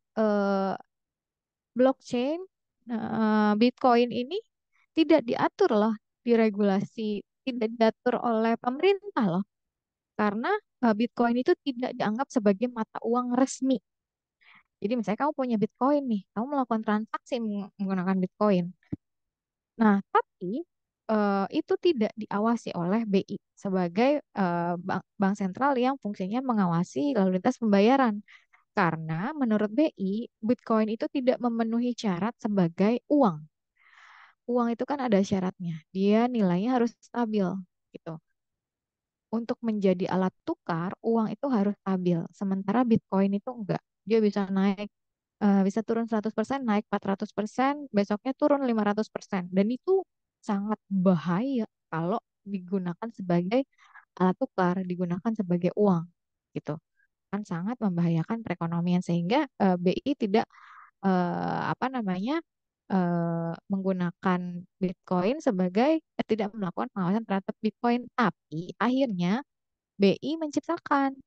blockchain, Bitcoin ini tidak diatur loh di regulasi, tidak diatur oleh pemerintah loh, karena Bitcoin itu tidak dianggap sebagai mata uang resmi. Jadi misalnya kamu punya Bitcoin nih, kamu melakukan transaksi menggunakan Bitcoin. Nah, tapi itu tidak diawasi oleh BI sebagai bank sentral yang fungsinya mengawasi lalu lintas pembayaran. Karena menurut BI, Bitcoin itu tidak memenuhi syarat sebagai uang. Uang itu kan ada syaratnya. Dia nilainya harus stabil gitu. Untuk menjadi alat tukar, uang itu harus stabil. Sementara Bitcoin itu enggak. Dia bisa naik, bisa turun 100%, naik 400%, besoknya turun 500%. Dan itu sangat bahaya kalau digunakan sebagai alat tukar, digunakan sebagai uang gitu. Kan sangat membahayakan perekonomian sehingga BI tidak apa namanya menggunakan Bitcoin sebagai tidak melakukan pengawasan terhadap Bitcoin, tapi akhirnya BI menciptakan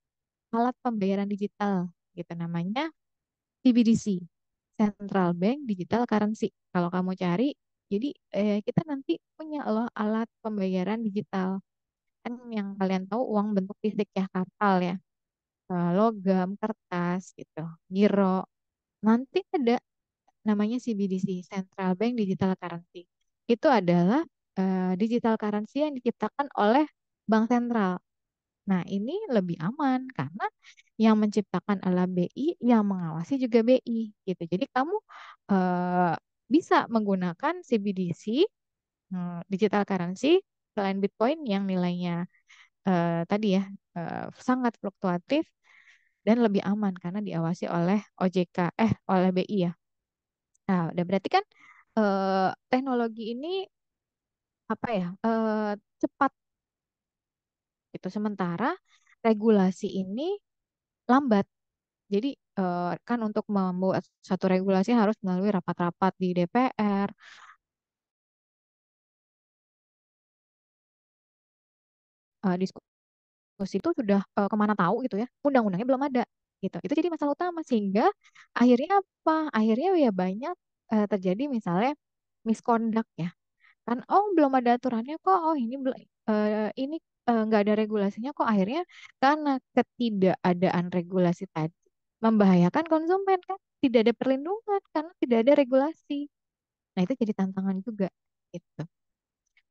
alat pembayaran digital gitu namanya CBDC, Central Bank Digital Currency. Kalau kamu cari, jadi kita nanti punya loh alat pembayaran digital. Kan yang kalian tahu uang bentuk fisik ya, kartal ya, logam, kertas gitu, giro. Nanti ada namanya CBDC, Central Bank Digital Currency. Itu adalah digital currency yang diciptakan oleh bank sentral. Nah, ini lebih aman karena yang menciptakan adalah BI, yang mengawasi juga BI gitu. Jadi kamu eh, bisa menggunakan CBDC, digital currency selain Bitcoin yang nilainya tadi ya sangat fluktuatif dan lebih aman karena diawasi oleh OJK, oleh BI ya. Nah, udah berarti kan teknologi ini apa ya cepat gitu. Sementara regulasi ini lambat. Jadi kan untuk membuat satu regulasi harus melalui rapat-rapat di DPR, diskusi itu sudah kemana tahu gitu ya. Undang-undangnya belum ada gitu. Itu jadi masalah utama sehingga akhirnya apa? Akhirnya ya banyak terjadi misalnya misconduct ya. Kan oh belum ada aturannya kok, oh ini nggak ada regulasinya kok, akhirnya karena ketidakadaan regulasi tadi membahayakan konsumen kan, tidak ada perlindungan karena tidak ada regulasi. Nah itu jadi tantangan juga gitu.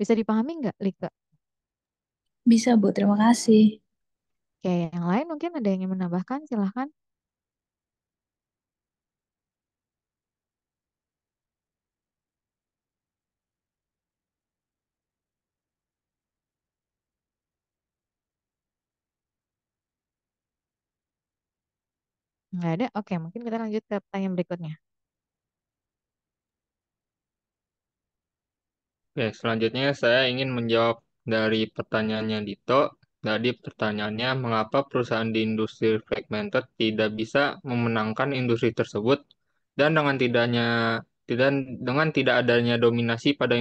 Bisa dipahami nggak Lika? Bisa, Bu. Terima kasih. Oke, yang lain mungkin ada yang ingin menambahkan, silahkan. Nggak ada? Oke, mungkin kita lanjut ke pertanyaan berikutnya. Oke, selanjutnya saya ingin menjawab dari pertanyaannya Dito. Tadi pertanyaannya, mengapa perusahaan di industri fragmented tidak bisa memenangkan industri tersebut dan dengan tidak adanya dominasi pada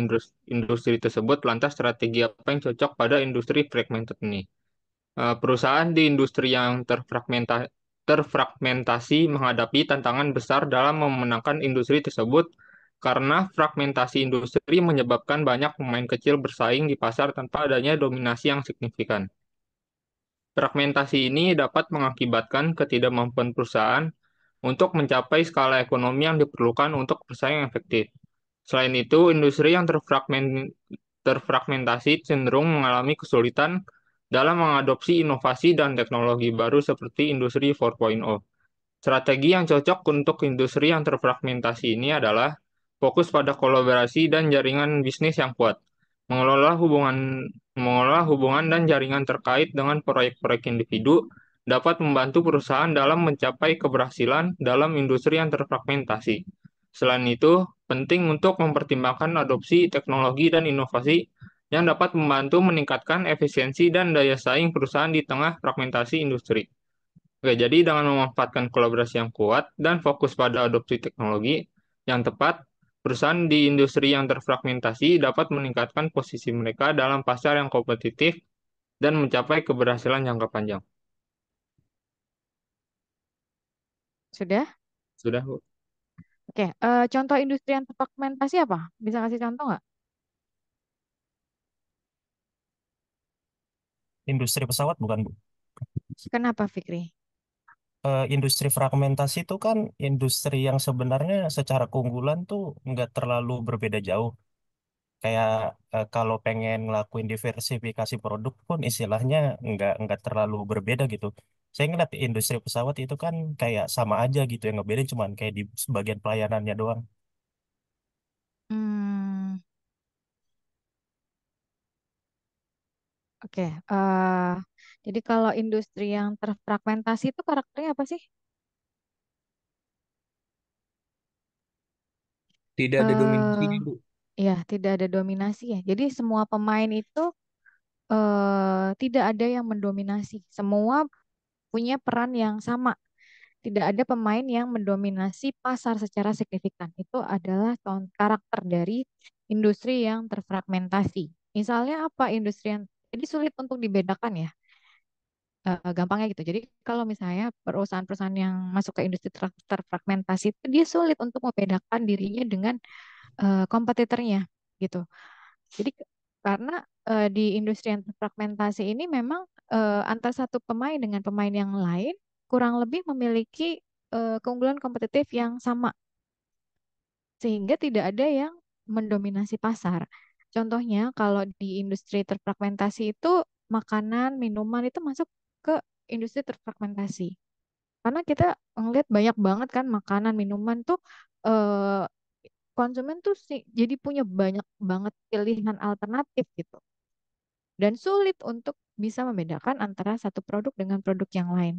industri tersebut, lantas strategi apa yang cocok pada industri fragmented ini? Perusahaan di industri yang terfragmentasi menghadapi tantangan besar dalam memenangkan industri tersebut karena fragmentasi industri menyebabkan banyak pemain kecil bersaing di pasar tanpa adanya dominasi yang signifikan. Fragmentasi ini dapat mengakibatkan ketidakmampuan perusahaan untuk mencapai skala ekonomi yang diperlukan untuk bersaing efektif. Selain itu, industri yang terfragmentasi cenderung mengalami kesulitan dalam mengadopsi inovasi dan teknologi baru seperti industri 4.0. Strategi yang cocok untuk industri yang terfragmentasi ini adalah fokus pada kolaborasi dan jaringan bisnis yang kuat, mengelola hubungan dan jaringan terkait dengan proyek-proyek individu dapat membantu perusahaan dalam mencapai keberhasilan dalam industri yang terfragmentasi. Selain itu, penting untuk mempertimbangkan adopsi teknologi dan inovasi yang dapat membantu meningkatkan efisiensi dan daya saing perusahaan di tengah fragmentasi industri. Oke, jadi dengan memanfaatkan kolaborasi yang kuat dan fokus pada adopsi teknologi yang tepat, perusahaan di industri yang terfragmentasi dapat meningkatkan posisi mereka dalam pasar yang kompetitif dan mencapai keberhasilan jangka panjang. Sudah? Sudah, Bu. Oke, contoh industri yang terfragmentasi apa? Bisa kasih contoh nggak? Industri pesawat bukan, Bu? Kenapa, Fikri? Industri fragmentasi itu kan industri yang sebenarnya secara keunggulan tuh nggak terlalu berbeda jauh. Kayak kalau pengen ngelakuin diversifikasi produk pun istilahnya nggak terlalu berbeda gitu. Saya ngeliat industri pesawat itu kan kayak sama aja gitu, yang ngebedain cuman kayak di sebagian pelayanannya doang. Hmm, oke. Jadi kalau industri yang terfragmentasi itu karakternya apa sih? Tidak ada Eh, dominasinya, Bu. ya, tidak ada dominasi ya. Jadi semua pemain itu tidak ada yang mendominasi. Semua punya peran yang sama. Tidak ada pemain yang mendominasi pasar secara signifikan. Itu adalah karakter dari industri yang terfragmentasi. Misalnya apa industri yang jadi sulit untuk dibedakan ya. Gampangnya gitu. Jadi kalau misalnya perusahaan-perusahaan yang masuk ke industri terfragmentasi itu dia sulit untuk membedakan dirinya dengan kompetitornya gitu. Jadi karena di industri yang terfragmentasi ini memang antara satu pemain dengan pemain yang lain kurang lebih memiliki keunggulan kompetitif yang sama sehingga tidak ada yang mendominasi pasar. Contohnya kalau di industri terfragmentasi itu makanan, minuman itu masuk ke industri terfragmentasi. Karena kita ngelihat banyak banget kan makanan, minuman tuh eh, konsumen tuh sih jadi punya banyak banget pilihan alternatif gitu. Dan sulit untuk bisa membedakan antara satu produk dengan produk yang lain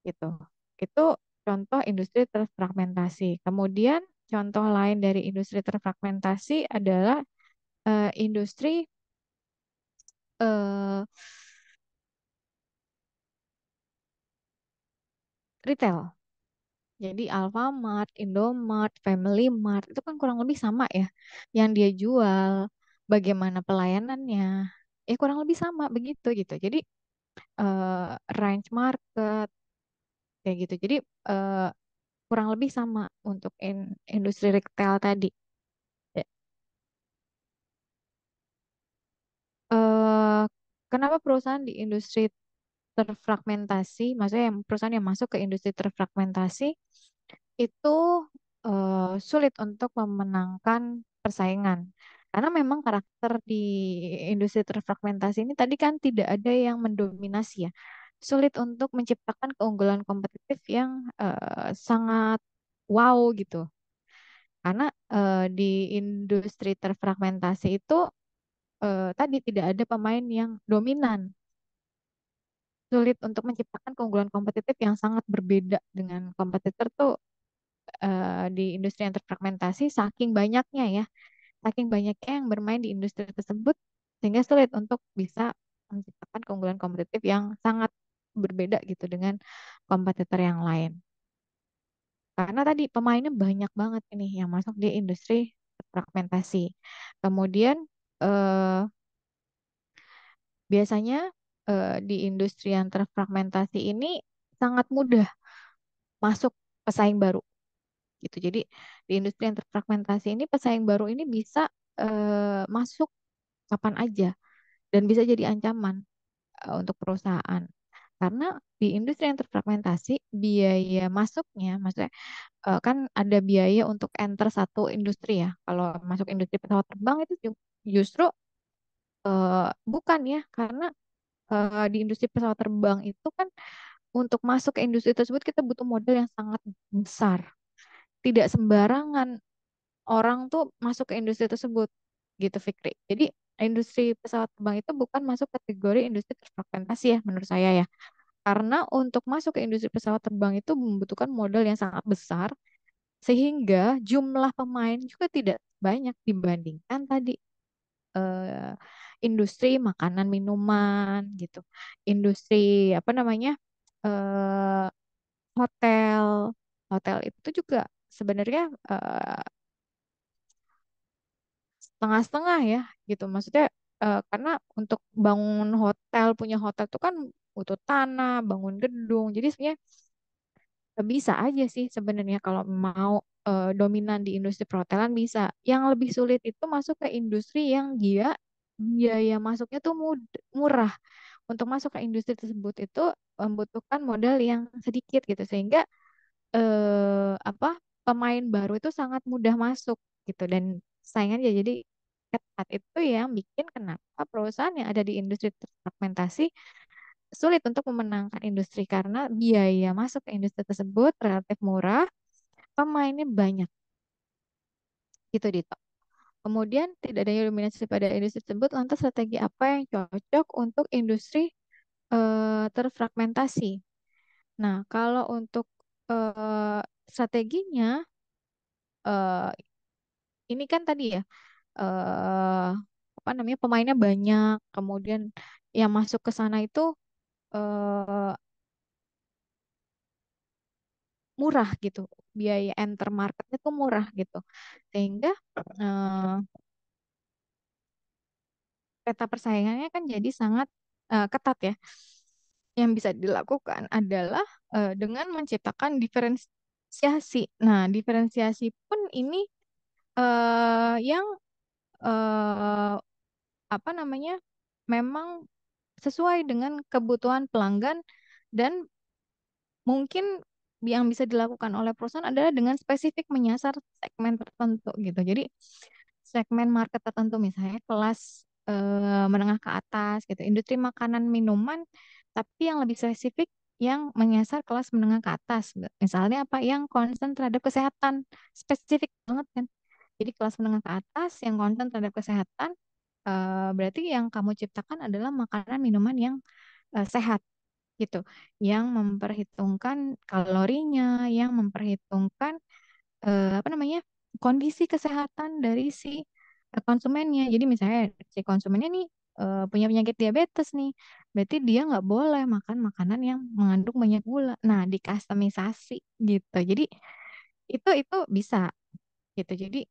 gitu. Itu contoh industri terfragmentasi. Kemudian contoh lain dari industri terfragmentasi adalah industri eh, retail. Jadi Alfamart, Indomart, Family Mart itu kan kurang lebih sama ya. Yang dia jual, bagaimana pelayanannya, kurang lebih sama begitu gitu. Jadi range market kayak gitu. Jadi eh, kurang lebih sama untuk industri retail tadi. Ya. Eh, Kenapa perusahaan di industri terfragmentasi, maksudnya yang perusahaan yang masuk ke industri terfragmentasi itu sulit untuk memenangkan persaingan. Karena memang karakter di industri terfragmentasi ini tadi kan tidak ada yang mendominasi ya. Sulit untuk menciptakan keunggulan kompetitif yang sangat wow gitu. Karena di industri terfragmentasi itu tadi tidak ada pemain yang dominan. sulit untuk menciptakan keunggulan kompetitif yang sangat berbeda dengan kompetitor tuh di industri yang terfragmentasi saking banyaknya ya, saking banyaknya yang bermain di industri tersebut sehingga sulit untuk bisa menciptakan keunggulan kompetitif yang sangat berbeda gitu dengan kompetitor yang lain. Karena tadi pemainnya banyak banget ini yang masuk di industri fragmentasi. Kemudian eh, biasanya di industri yang terfragmentasi ini sangat mudah masuk pesaing baru gitu. Jadi di industri yang terfragmentasi ini pesaing baru ini bisa masuk kapan aja dan bisa jadi ancaman untuk perusahaan. Karena di industri yang terfragmentasi biaya masuknya, maksudnya kan ada biaya untuk enter satu industri ya. Kalau masuk industri pesawat terbang itu justru bukan ya, karena di industri pesawat terbang itu kan untuk masuk ke industri tersebut kita butuh modal yang sangat besar. Tidak sembarangan orang tuh masuk ke industri tersebut gitu Fikri. Jadi industri pesawat terbang itu bukan masuk kategori industri terfragmentasi ya menurut saya ya. Karena untuk masuk ke industri pesawat terbang itu membutuhkan modal yang sangat besar sehingga jumlah pemain juga tidak banyak dibandingkan tadi eh, industri makanan minuman gitu. Industri apa namanya? eh, hotel. Hotel itu juga sebenarnya setengah-setengah ya gitu. Maksudnya karena untuk bangun hotel, punya hotel itu kan butuh tanah, bangun gedung. Jadi sebenarnya bisa aja sih sebenarnya kalau mau dominan di industri perhotelan bisa. Yang lebih sulit itu masuk ke industri yang dia biaya masuknya tuh murah. Untuk masuk ke industri tersebut itu membutuhkan modal yang sedikit gitu sehingga apa pemain baru itu sangat mudah masuk gitu dan saingannya jadi ketat itu yang bikin kenapa perusahaan yang ada di industri fragmentasi sulit untuk memenangkan industri karena biaya masuk ke industri tersebut relatif murah, pemainnya banyak gitu Dito. Kemudian tidak adanya dominasi pada industri tersebut, lantas strategi apa yang cocok untuk industri terfragmentasi? Nah, kalau untuk strateginya eh, ini kan tadi ya apa namanya pemainnya banyak, kemudian yang masuk ke sana itu eh, murah gitu, biaya enter marketnya tuh murah gitu, sehingga eh, peta persaingannya kan jadi sangat ketat ya. Yang bisa dilakukan adalah dengan menciptakan diferensiasi. Nah, diferensiasi pun ini yang eh, apa namanya memang sesuai dengan kebutuhan pelanggan dan mungkin yang bisa dilakukan oleh perusahaan adalah dengan spesifik menyasar segmen tertentu gitu. Jadi segmen market tertentu misalnya kelas menengah ke atas gitu, industri makanan minuman, tapi yang lebih spesifik yang menyasar kelas menengah ke atas. Misalnya apa yang concern terhadap kesehatan, spesifik banget kan. Jadi kelas menengah ke atas yang concern terhadap kesehatan, berarti yang kamu ciptakan adalah makanan minuman yang sehat gitu, yang memperhitungkan kalorinya, yang memperhitungkan apa namanya kondisi kesehatan dari si konsumennya. Jadi misalnya si konsumennya nih punya penyakit diabetes nih, berarti dia nggak boleh makan makanan yang mengandung banyak gula. Nah, dikustomisasi gitu. Jadi itu bisa gitu. Jadi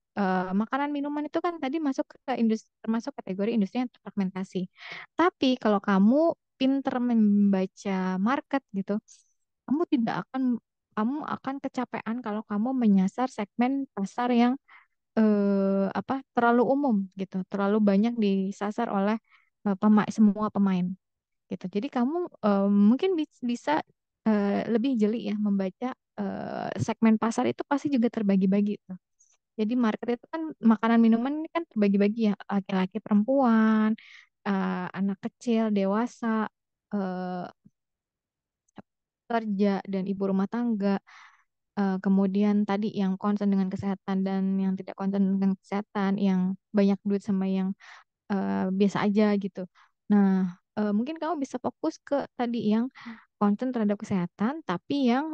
makanan minuman itu kan tadi masuk ke industri termasuk kategori industri yang terfragmentasi. Tapi kalau kamu pinter membaca market gitu, kamu tidak akan kamu akan kecapean kalau kamu menyasar segmen pasar yang apa terlalu umum gitu, terlalu banyak disasar oleh semua pemain gitu. Jadi kamu mungkin bisa lebih jeli ya membaca segmen pasar itu pasti juga terbagi-bagi tuh. Jadi market itu kan makanan minuman ini kan terbagi-bagi ya, laki-laki, perempuan, anak kecil, dewasa, eh, kerja dan ibu rumah tangga. Kemudian tadi yang concern dengan kesehatan dan yang tidak concern dengan kesehatan, yang banyak duit sama yang biasa aja gitu. Nah, mungkin kamu bisa fokus ke tadi yang concern terhadap kesehatan, tapi yang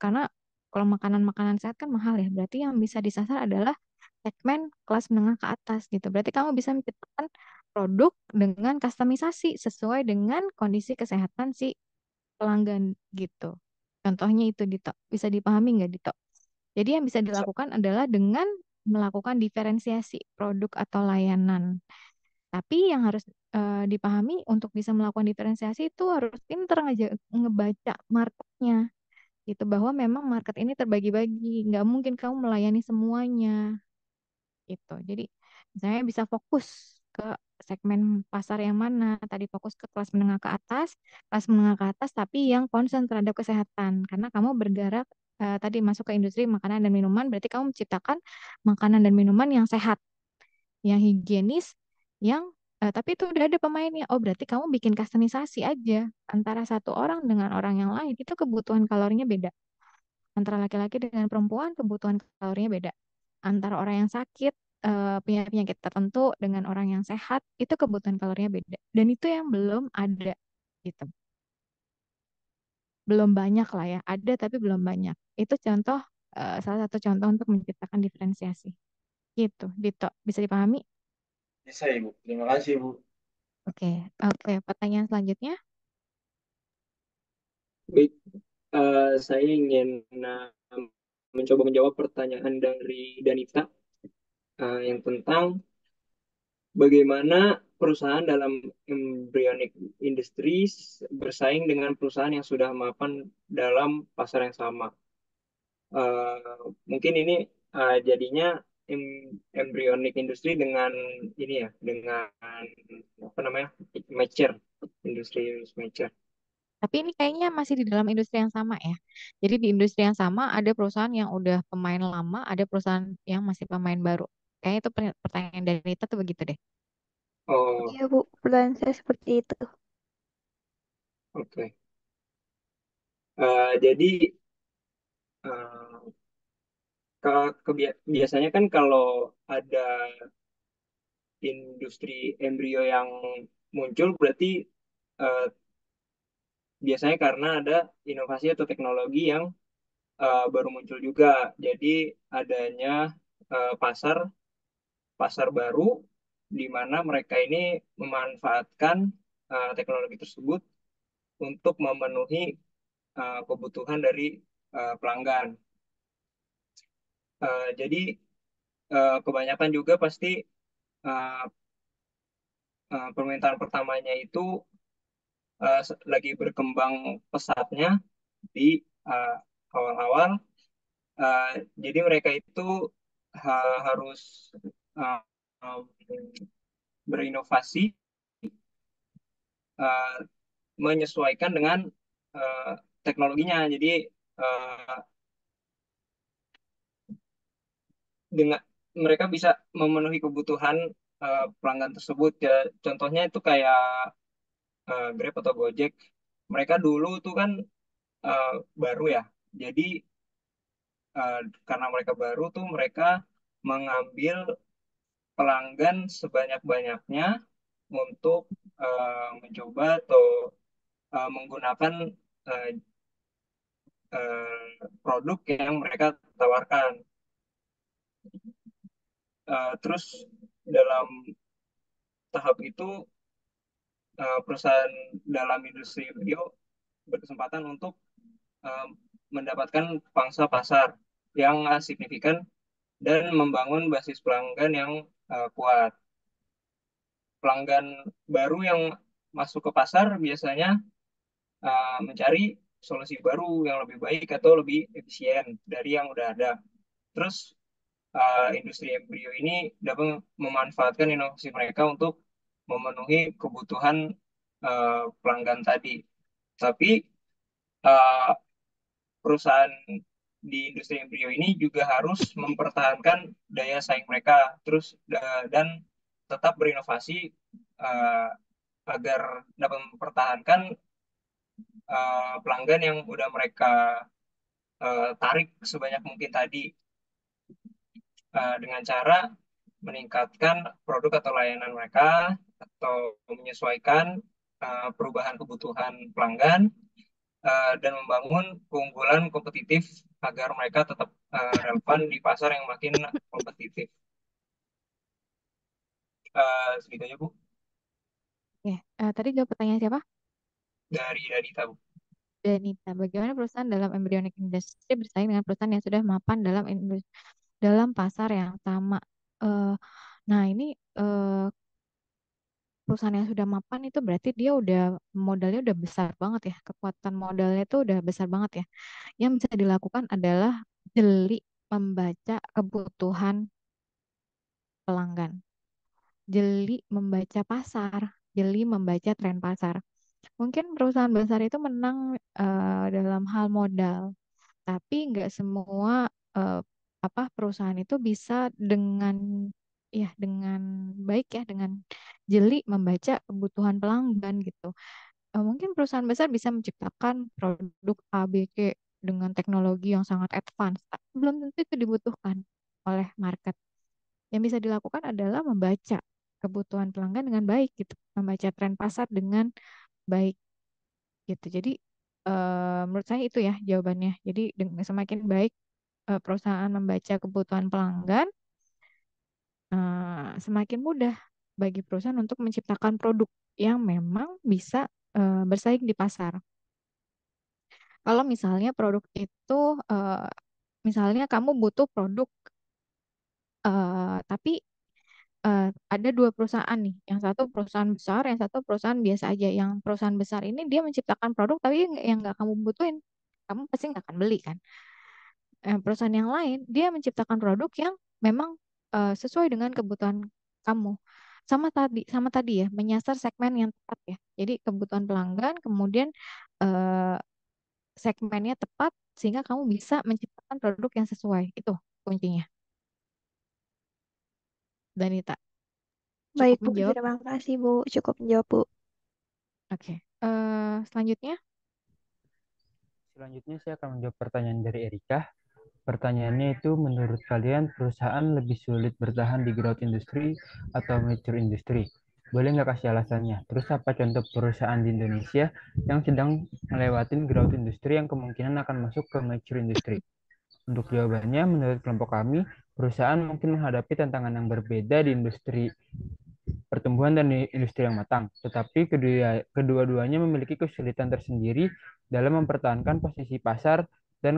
karena kalau makanan-makanan sehat kan mahal ya, berarti yang bisa disasar adalah segmen kelas menengah ke atas gitu. Berarti kamu bisa menciptakan produk dengan kustomisasi sesuai dengan kondisi kesehatan si pelanggan gitu. Contohnya itu Dito. Bisa dipahami nggak Dito? Jadi yang bisa dilakukan adalah dengan melakukan diferensiasi produk atau layanan. Tapi yang harus dipahami untuk bisa melakukan diferensiasi itu harus pinter ngebaca marketnya gitu bahwa memang market ini terbagi-bagi, nggak mungkin kamu melayani semuanya gitu. Jadi misalnya bisa fokus ke segmen pasar yang mana? Tadi fokus ke kelas menengah ke atas tapi yang concern terhadap kesehatan. Karena kamu bergerak tadi masuk ke industri makanan dan minuman, berarti kamu menciptakan makanan dan minuman yang sehat, yang higienis, yang tapi itu udah ada pemainnya. Oh, berarti kamu bikin kustomisasi aja antara satu orang dengan orang yang lain. Itu kebutuhan kalorinya beda. Antara laki-laki dengan perempuan kebutuhan kalorinya beda. Antara orang yang sakit punya penyakit tertentu dengan orang yang sehat itu kebutuhan kalorinya beda. Dan itu yang belum ada gitu. Belum banyak lah ya. Ada tapi belum banyak. Itu contoh salah satu contoh untuk menciptakan diferensiasi. Gitu, Dito. Bisa dipahami? Bisa Ibu. Terima kasih Ibu. Oke, oke. Pertanyaan selanjutnya. Baik, saya ingin mencoba menjawab pertanyaan dari Danita yang tentang bagaimana perusahaan dalam embryonic industries bersaing dengan perusahaan yang sudah mapan dalam pasar yang sama. Mungkin ini jadinya embryonic industry dengan ini ya, dengan apa namanya, mature industri mature. Tapi ini kayaknya masih di dalam industri yang sama ya. Jadi di industri yang sama ada perusahaan yang udah pemain lama, ada perusahaan yang masih pemain baru. Kayaknya itu pertanyaan dari Rita tuh begitu deh. Oh, Iya, Bu. Pertanyaan saya seperti itu. oke. Jadi uh, biasanya kan kalau ada industri embrio yang muncul berarti uh, biasanya karena ada inovasi atau teknologi yang baru muncul juga. Jadi adanya pasar pasar baru di mana mereka ini memanfaatkan teknologi tersebut untuk memenuhi kebutuhan dari pelanggan. Jadi kebanyakan juga pasti uh, permintaan pertamanya itu lagi berkembang pesatnya di uh, awal-awal. Jadi mereka itu harus uh, um, berinovasi, uh, menyesuaikan dengan teknologinya. Jadi uh, dengan mereka bisa memenuhi kebutuhan pelanggan tersebut ya. Contohnya itu kayak Grab atau Gojek. Mereka dulu tuh kan uh, baru ya. Jadi uh, karena mereka baru tuh mereka mengambil pelanggan sebanyak-banyaknya untuk mencoba atau menggunakan uh, produk yang mereka tawarkan. Terus dalam tahap itu perusahaan dalam industri video berkesempatan untuk uh, mendapatkan pangsa pasar yang signifikan dan membangun basis pelanggan yang kuat. Pelanggan baru yang masuk ke pasar biasanya mencari solusi baru yang lebih baik atau lebih efisien dari yang udah ada. Terus industri embrio ini dapat memanfaatkan inovasi mereka untuk memenuhi kebutuhan pelanggan tadi. Tapi uh, perusahaan di industri embrio ini juga harus mempertahankan daya saing mereka, terus dan tetap berinovasi uh, agar dapat mempertahankan pelanggan yang udah mereka tarik sebanyak mungkin tadi dengan cara meningkatkan produk atau layanan mereka atau menyesuaikan perubahan kebutuhan pelanggan, dan membangun keunggulan kompetitif agar mereka tetap relevan di pasar yang makin kompetitif. Segitu aja, Bu. Oke, tadi jawab pertanyaan siapa? Dari Danita, Bu. Danita, bagaimana perusahaan dalam embryonic industry bersaing dengan perusahaan yang sudah mapan dalam pasar yang sama? Eh, nah, ini perusahaan yang sudah mapan itu berarti dia udah modalnya udah besar banget ya, kekuatan modalnya itu udah besar banget ya. Yang bisa dilakukan adalah jeli membaca kebutuhan pelanggan, jeli membaca pasar, jeli membaca tren pasar. Mungkin perusahaan besar itu menang dalam hal modal, tapi nggak semua eh, perusahaan itu bisa dengan baik ya, dengan jeli membaca kebutuhan pelanggan gitu. Mungkin perusahaan besar bisa menciptakan produk A, B, C dengan teknologi yang sangat advance, tapi belum tentu itu dibutuhkan oleh market. Yang bisa dilakukan adalah membaca kebutuhan pelanggan dengan baik gitu, membaca tren pasar dengan baik gitu. Jadi menurut saya itu ya jawabannya. Jadi dengan semakin baik perusahaan membaca kebutuhan pelanggan, semakin mudah bagi perusahaan untuk menciptakan produk yang memang bisa bersaing di pasar. Kalau misalnya produk itu, eh, misalnya kamu butuh produk, tapi ada dua perusahaan nih, yang satu perusahaan besar, yang satu perusahaan biasa aja. Yang perusahaan besar ini dia menciptakan produk, tapi yang nggak kamu butuhin, kamu pasti nggak akan beli kan. Perusahaan yang lain dia menciptakan produk yang memang sesuai dengan kebutuhan kamu. Sama tadi ya, menyasar segmen yang tepat ya. Jadi kebutuhan pelanggan, kemudian eh, segmennya tepat sehingga kamu bisa menciptakan produk yang sesuai. Itu kuncinya. Danita, Baik, cukup Bu. menjawab? Terima kasih, Bu. Cukup menjawab, Bu. Oke. Selanjutnya, Selanjutnya saya akan menjawab pertanyaan dari Erika. Pertanyaannya itu, menurut kalian perusahaan lebih sulit bertahan di growth industry atau mature industry? Boleh nggak kasih alasannya? Terus apa contoh perusahaan di Indonesia yang sedang melewatin growth industry yang kemungkinan akan masuk ke mature industry? Untuk jawabannya, menurut kelompok kami, perusahaan mungkin menghadapi tantangan yang berbeda di industri pertumbuhan dan di industri yang matang. Tetapi kedua-duanya memiliki kesulitan tersendiri dalam mempertahankan posisi pasar dan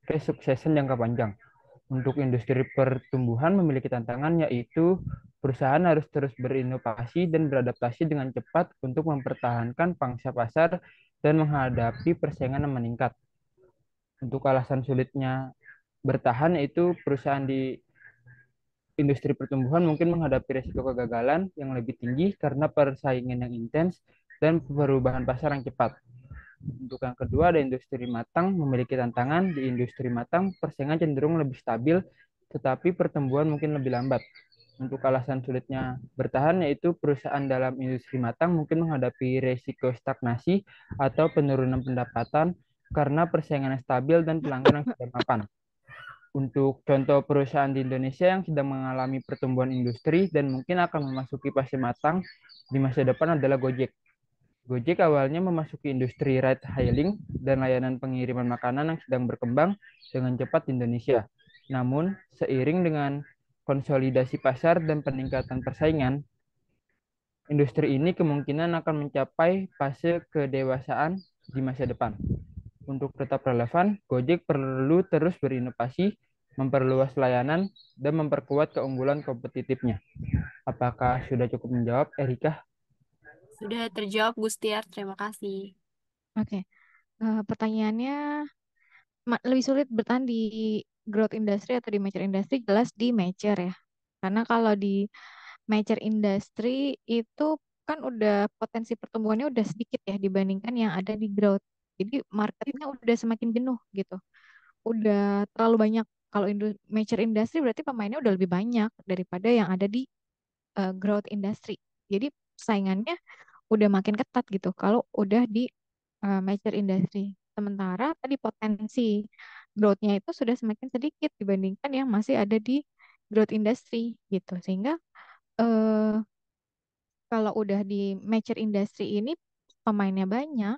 kesuksesan jangka panjang. Untuk industri pertumbuhan memiliki tantangan, yaitu perusahaan harus terus berinovasi dan beradaptasi dengan cepat untuk mempertahankan pangsa pasar dan menghadapi persaingan yang meningkat. Untuk alasan sulitnya bertahan, yaitu perusahaan di industri pertumbuhan mungkin menghadapi risiko kegagalan yang lebih tinggi karena persaingan yang intens dan perubahan pasar yang cepat. Untuk yang kedua, ada industri matang memiliki tantangan. Di industri matang, persaingan cenderung lebih stabil, tetapi pertumbuhan mungkin lebih lambat. Untuk alasan sulitnya bertahan, yaitu perusahaan dalam industri matang mungkin menghadapi risiko stagnasi atau penurunan pendapatan karena persaingan yang stabil dan pelanggan yang sudah mapan. Untuk contoh perusahaan di Indonesia yang sedang mengalami pertumbuhan industri dan mungkin akan memasuki fase matang di masa depan adalah Gojek. Gojek awalnya memasuki industri ride hailing dan layanan pengiriman makanan yang sedang berkembang dengan cepat di Indonesia. Namun, seiring dengan konsolidasi pasar dan peningkatan persaingan, industri ini kemungkinan akan mencapai fase kedewasaan di masa depan. Untuk tetap relevan, Gojek perlu terus berinovasi, memperluas layanan, dan memperkuat keunggulan kompetitifnya. Apakah sudah cukup menjawab, Erika? Sudah terjawab, Gustiar. Terima kasih. oke. Pertanyaannya, lebih sulit bertahan di growth industry atau di mature industry? Jelas di mature ya. Karena kalau di mature industry itu kan udah potensi pertumbuhannya udah sedikit ya dibandingkan yang ada di growth. Jadi marketnya udah semakin jenuh gitu. Udah terlalu banyak. Kalau mature industry berarti pemainnya udah lebih banyak daripada yang ada di growth industry. Jadi saingannya udah makin ketat gitu kalau udah di mature industry. Sementara tadi potensi growth-nya itu sudah semakin sedikit dibandingkan yang masih ada di growth industry gitu. Sehingga eh, kalau udah di mature industry ini pemainnya banyak,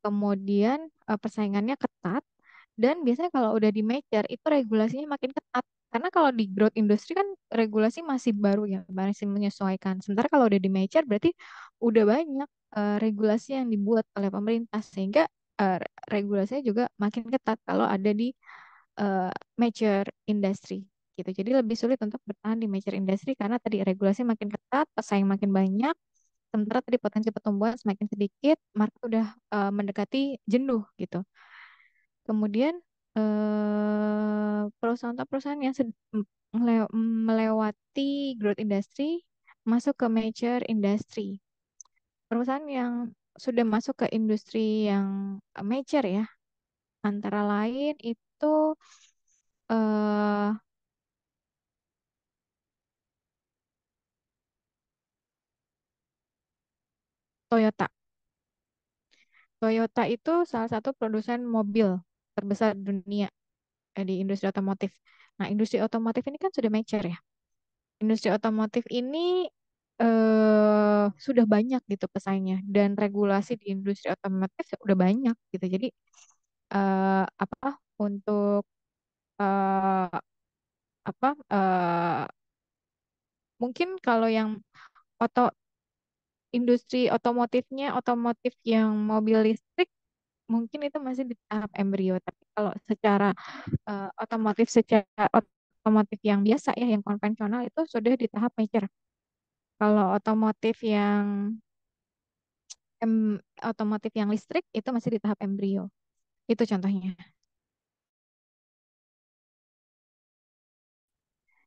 kemudian persaingannya ketat, dan biasanya kalau udah di mature itu regulasinya makin ketat. Karena kalau di growth industry kan regulasi masih baru ya, masih menyesuaikan. Sementara kalau udah di mature berarti udah banyak regulasi yang dibuat oleh pemerintah, sehingga regulasinya juga makin ketat kalau ada di eh, mature industry gitu. Jadi lebih sulit untuk bertahan di mature industry karena tadi regulasi makin ketat, pesaing makin banyak, sementara tadi potensi pertumbuhan semakin sedikit, market udah mendekati jenuh gitu. Kemudian perusahaan-perusahaan yang melewati growth industry masuk ke mature industry. Perusahaan yang sudah masuk ke industri yang mature ya, antara lain itu eh, Toyota. Toyota itu salah satu produsen mobil terbesar di dunia di industri otomotif. Nah, industri otomotif ini kan sudah mature ya. Industri otomotif ini sudah banyak gitu pesaingnya dan regulasi di industri otomotif udah banyak gitu. Jadi apa untuk eh, apa mungkin kalau yang oto industri otomotifnya otomotif yang mobil listrik mungkin itu masih di tahap embrio. Tapi kalau secara otomotif secara otomotif yang biasa ya yang konvensional itu sudah di tahap mature. Kalau otomotif yang listrik itu masih di tahap embrio. Itu contohnya.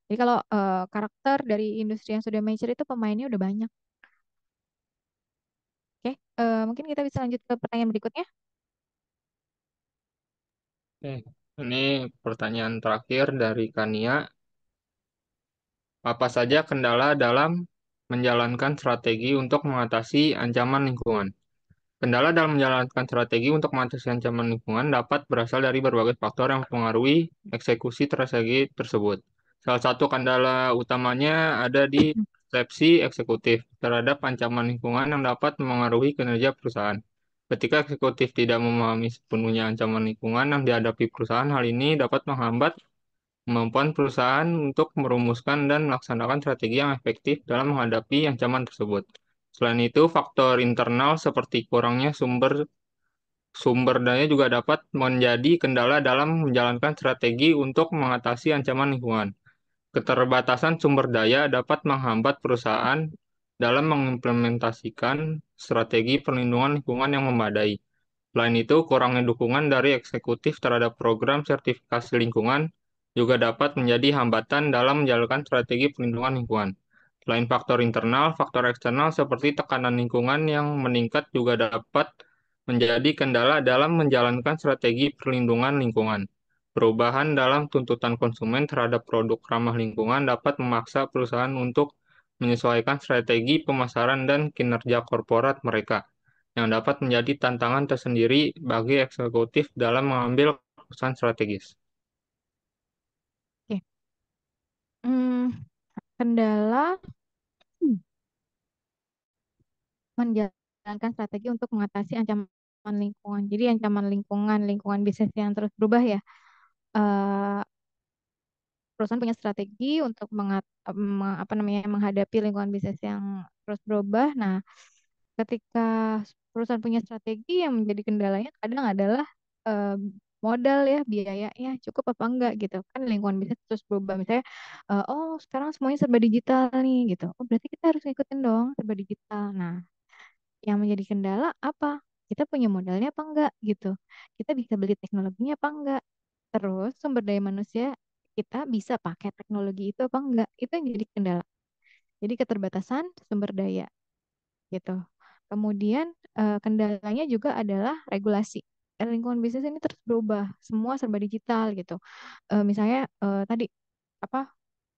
Jadi kalau karakter dari industri yang sudah mature itu pemainnya udah banyak. Oke, mungkin kita bisa lanjut ke pertanyaan berikutnya. Oke, ini pertanyaan terakhir dari Kania. Apa saja kendala dalam menjalankan strategi untuk mengatasi ancaman lingkungan? Kendala dalam menjalankan strategi untuk mengatasi ancaman lingkungan dapat berasal dari berbagai faktor yang mempengaruhi eksekusi strategi tersebut. Salah satu kendala utamanya ada di persepsi eksekutif terhadap ancaman lingkungan yang dapat mempengaruhi kinerja perusahaan. Ketika eksekutif tidak memahami sepenuhnya ancaman lingkungan yang dihadapi perusahaan, hal ini dapat menghambat kemampuan perusahaan untuk merumuskan dan melaksanakan strategi yang efektif dalam menghadapi ancaman tersebut. Selain itu, faktor internal seperti kurangnya sumber daya juga dapat menjadi kendala dalam menjalankan strategi untuk mengatasi ancaman lingkungan. Keterbatasan sumber daya dapat menghambat perusahaan dalam mengimplementasikan strategi perlindungan lingkungan yang memadai. Selain itu, kurangnya dukungan dari eksekutif terhadap program sertifikasi lingkungan juga dapat menjadi hambatan dalam menjalankan strategi perlindungan lingkungan. Selain faktor internal, faktor eksternal seperti tekanan lingkungan yang meningkat juga dapat menjadi kendala dalam menjalankan strategi perlindungan lingkungan. Perubahan dalam tuntutan konsumen terhadap produk ramah lingkungan dapat memaksa perusahaan untuk menyesuaikan strategi pemasaran dan kinerja korporat mereka, yang dapat menjadi tantangan tersendiri bagi eksekutif dalam mengambil keputusan strategis. Oke. Kendala menjalankan strategi untuk mengatasi ancaman lingkungan. Jadi ancaman lingkungan bisnis yang terus berubah ya. Eh, Perusahaan punya strategi untuk apa namanya menghadapi lingkungan bisnis yang terus berubah. Nah, ketika perusahaan punya strategi yang menjadi kendalanya kadang adalah eh, modal ya, biayanya cukup apa enggak gitu. Kan lingkungan bisnis terus berubah. Misalnya, oh sekarang semuanya serba digital nih gitu. Oh berarti kita harus ngikutin dong serba digital. Nah, yang menjadi kendala apa? Kita punya modalnya apa enggak gitu. Kita bisa beli teknologinya apa enggak. Terus sumber daya manusia kita bisa pakai teknologi itu apa enggak. Itu yang jadi kendala. Jadi keterbatasan sumber daya gitu. Kemudian kendalanya juga adalah regulasi. Lingkungan bisnis ini terus berubah, semua serba digital gitu. Misalnya tadi apa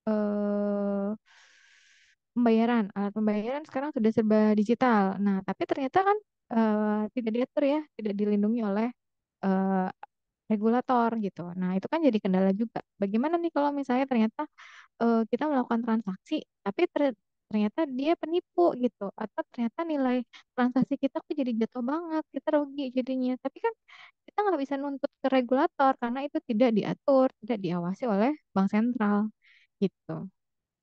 eh, pembayaran, alat pembayaran sekarang sudah serba digital. Nah, tapi ternyata kan tidak diatur ya, tidak dilindungi oleh eh, regulator gitu. Nah, itu kan jadi kendala juga. Bagaimana nih kalau misalnya ternyata kita melakukan transaksi, tapi ternyata dia penipu gitu, atau ternyata nilai transaksi kita kok jadi jatuh banget, kita rugi jadinya. Tapi kan kita nggak bisa nuntut ke regulator karena itu tidak diatur, tidak diawasi oleh bank sentral gitu.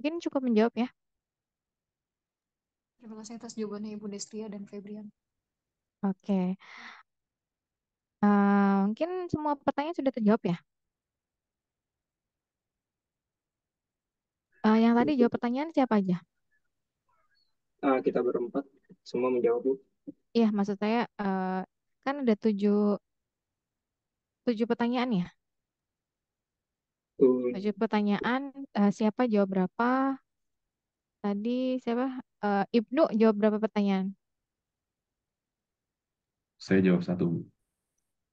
Mungkin cukup menjawab ya. Terima kasih atas jawabannya Ibu Destria dan Febrian. Oke. Mungkin semua pertanyaan sudah terjawab ya. Yang tadi jawab pertanyaan siapa aja? Kita berempat semua menjawab, Bu. Iya, maksud saya kan ada tujuh pertanyaan ya. Tuh, 7 pertanyaan, siapa jawab berapa? Tadi siapa? Ibnu jawab berapa pertanyaan? Saya jawab 1, Bu.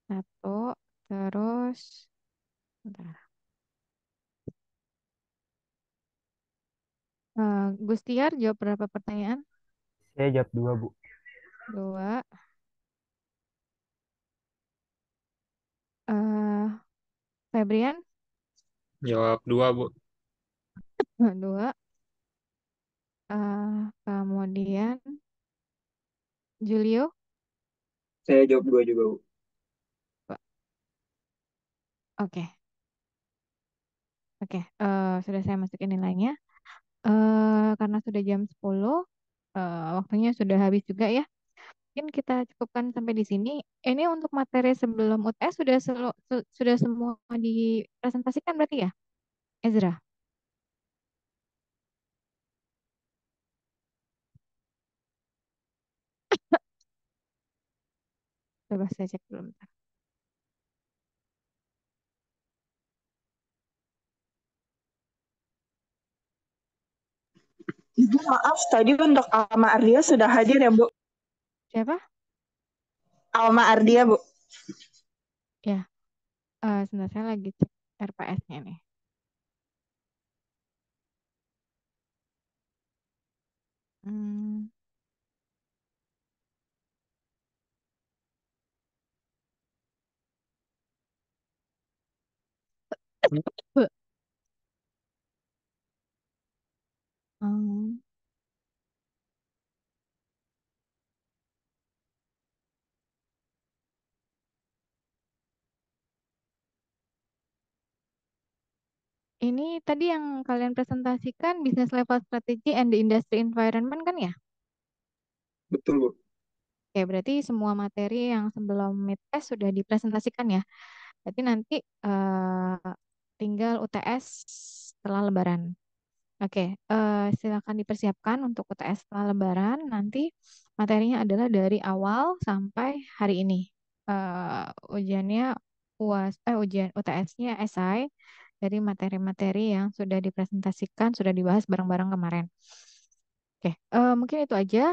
1, terus bentar. Gustiar jawab berapa pertanyaan? Saya jawab 2, Bu. 2. eh Febrian Jawab 2, Bu. 2. Kemudian Julio. saya jawab 2 juga, Bu. Oke. Oke, sudah saya masukin nilainya. Karena sudah jam 10, waktunya sudah habis juga ya. Mungkin kita cukupkan sampai di sini. Ini untuk materi sebelum UTS sudah semua dipresentasikan berarti ya, Ezra? Coba saya cek dulu bentar. Ibu maaf, tadi untuk Alma Ardia sudah hadir ya, Bu? Siapa? Alma Ardia, Bu. Ya, sebentar saya lagi cek RPS-nya nih. Hmm. Hmm. Ini tadi yang kalian presentasikan business level strategy and the industry environment kan ya? Betul, Bu. Oke, berarti semua materi yang sebelum mid-test sudah dipresentasikan ya. Berarti nanti tinggal UTS setelah Lebaran. Oke, silakan dipersiapkan untuk UTS setelah Lebaran. Nanti materinya adalah dari awal sampai hari ini. Ujiannya ujian UTS-nya esai dari materi-materi yang sudah dipresentasikan, sudah dibahas bareng-bareng kemarin. Oke, mungkin itu aja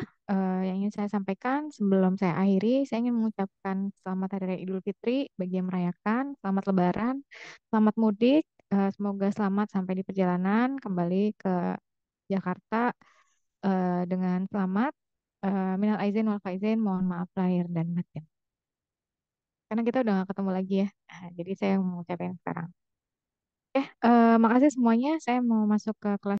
yang ingin saya sampaikan. Sebelum saya akhiri, saya ingin mengucapkan selamat Hari Raya Idul Fitri bagi yang merayakan, selamat Lebaran, selamat mudik, semoga selamat sampai di perjalanan kembali ke Jakarta dengan selamat. Minal aizin wal faizin, mohon maaf lahir dan batin. Karena kita udah gak ketemu lagi ya, jadi saya mau ucapin sekarang. Makasih semuanya. Saya mau masuk ke kelas.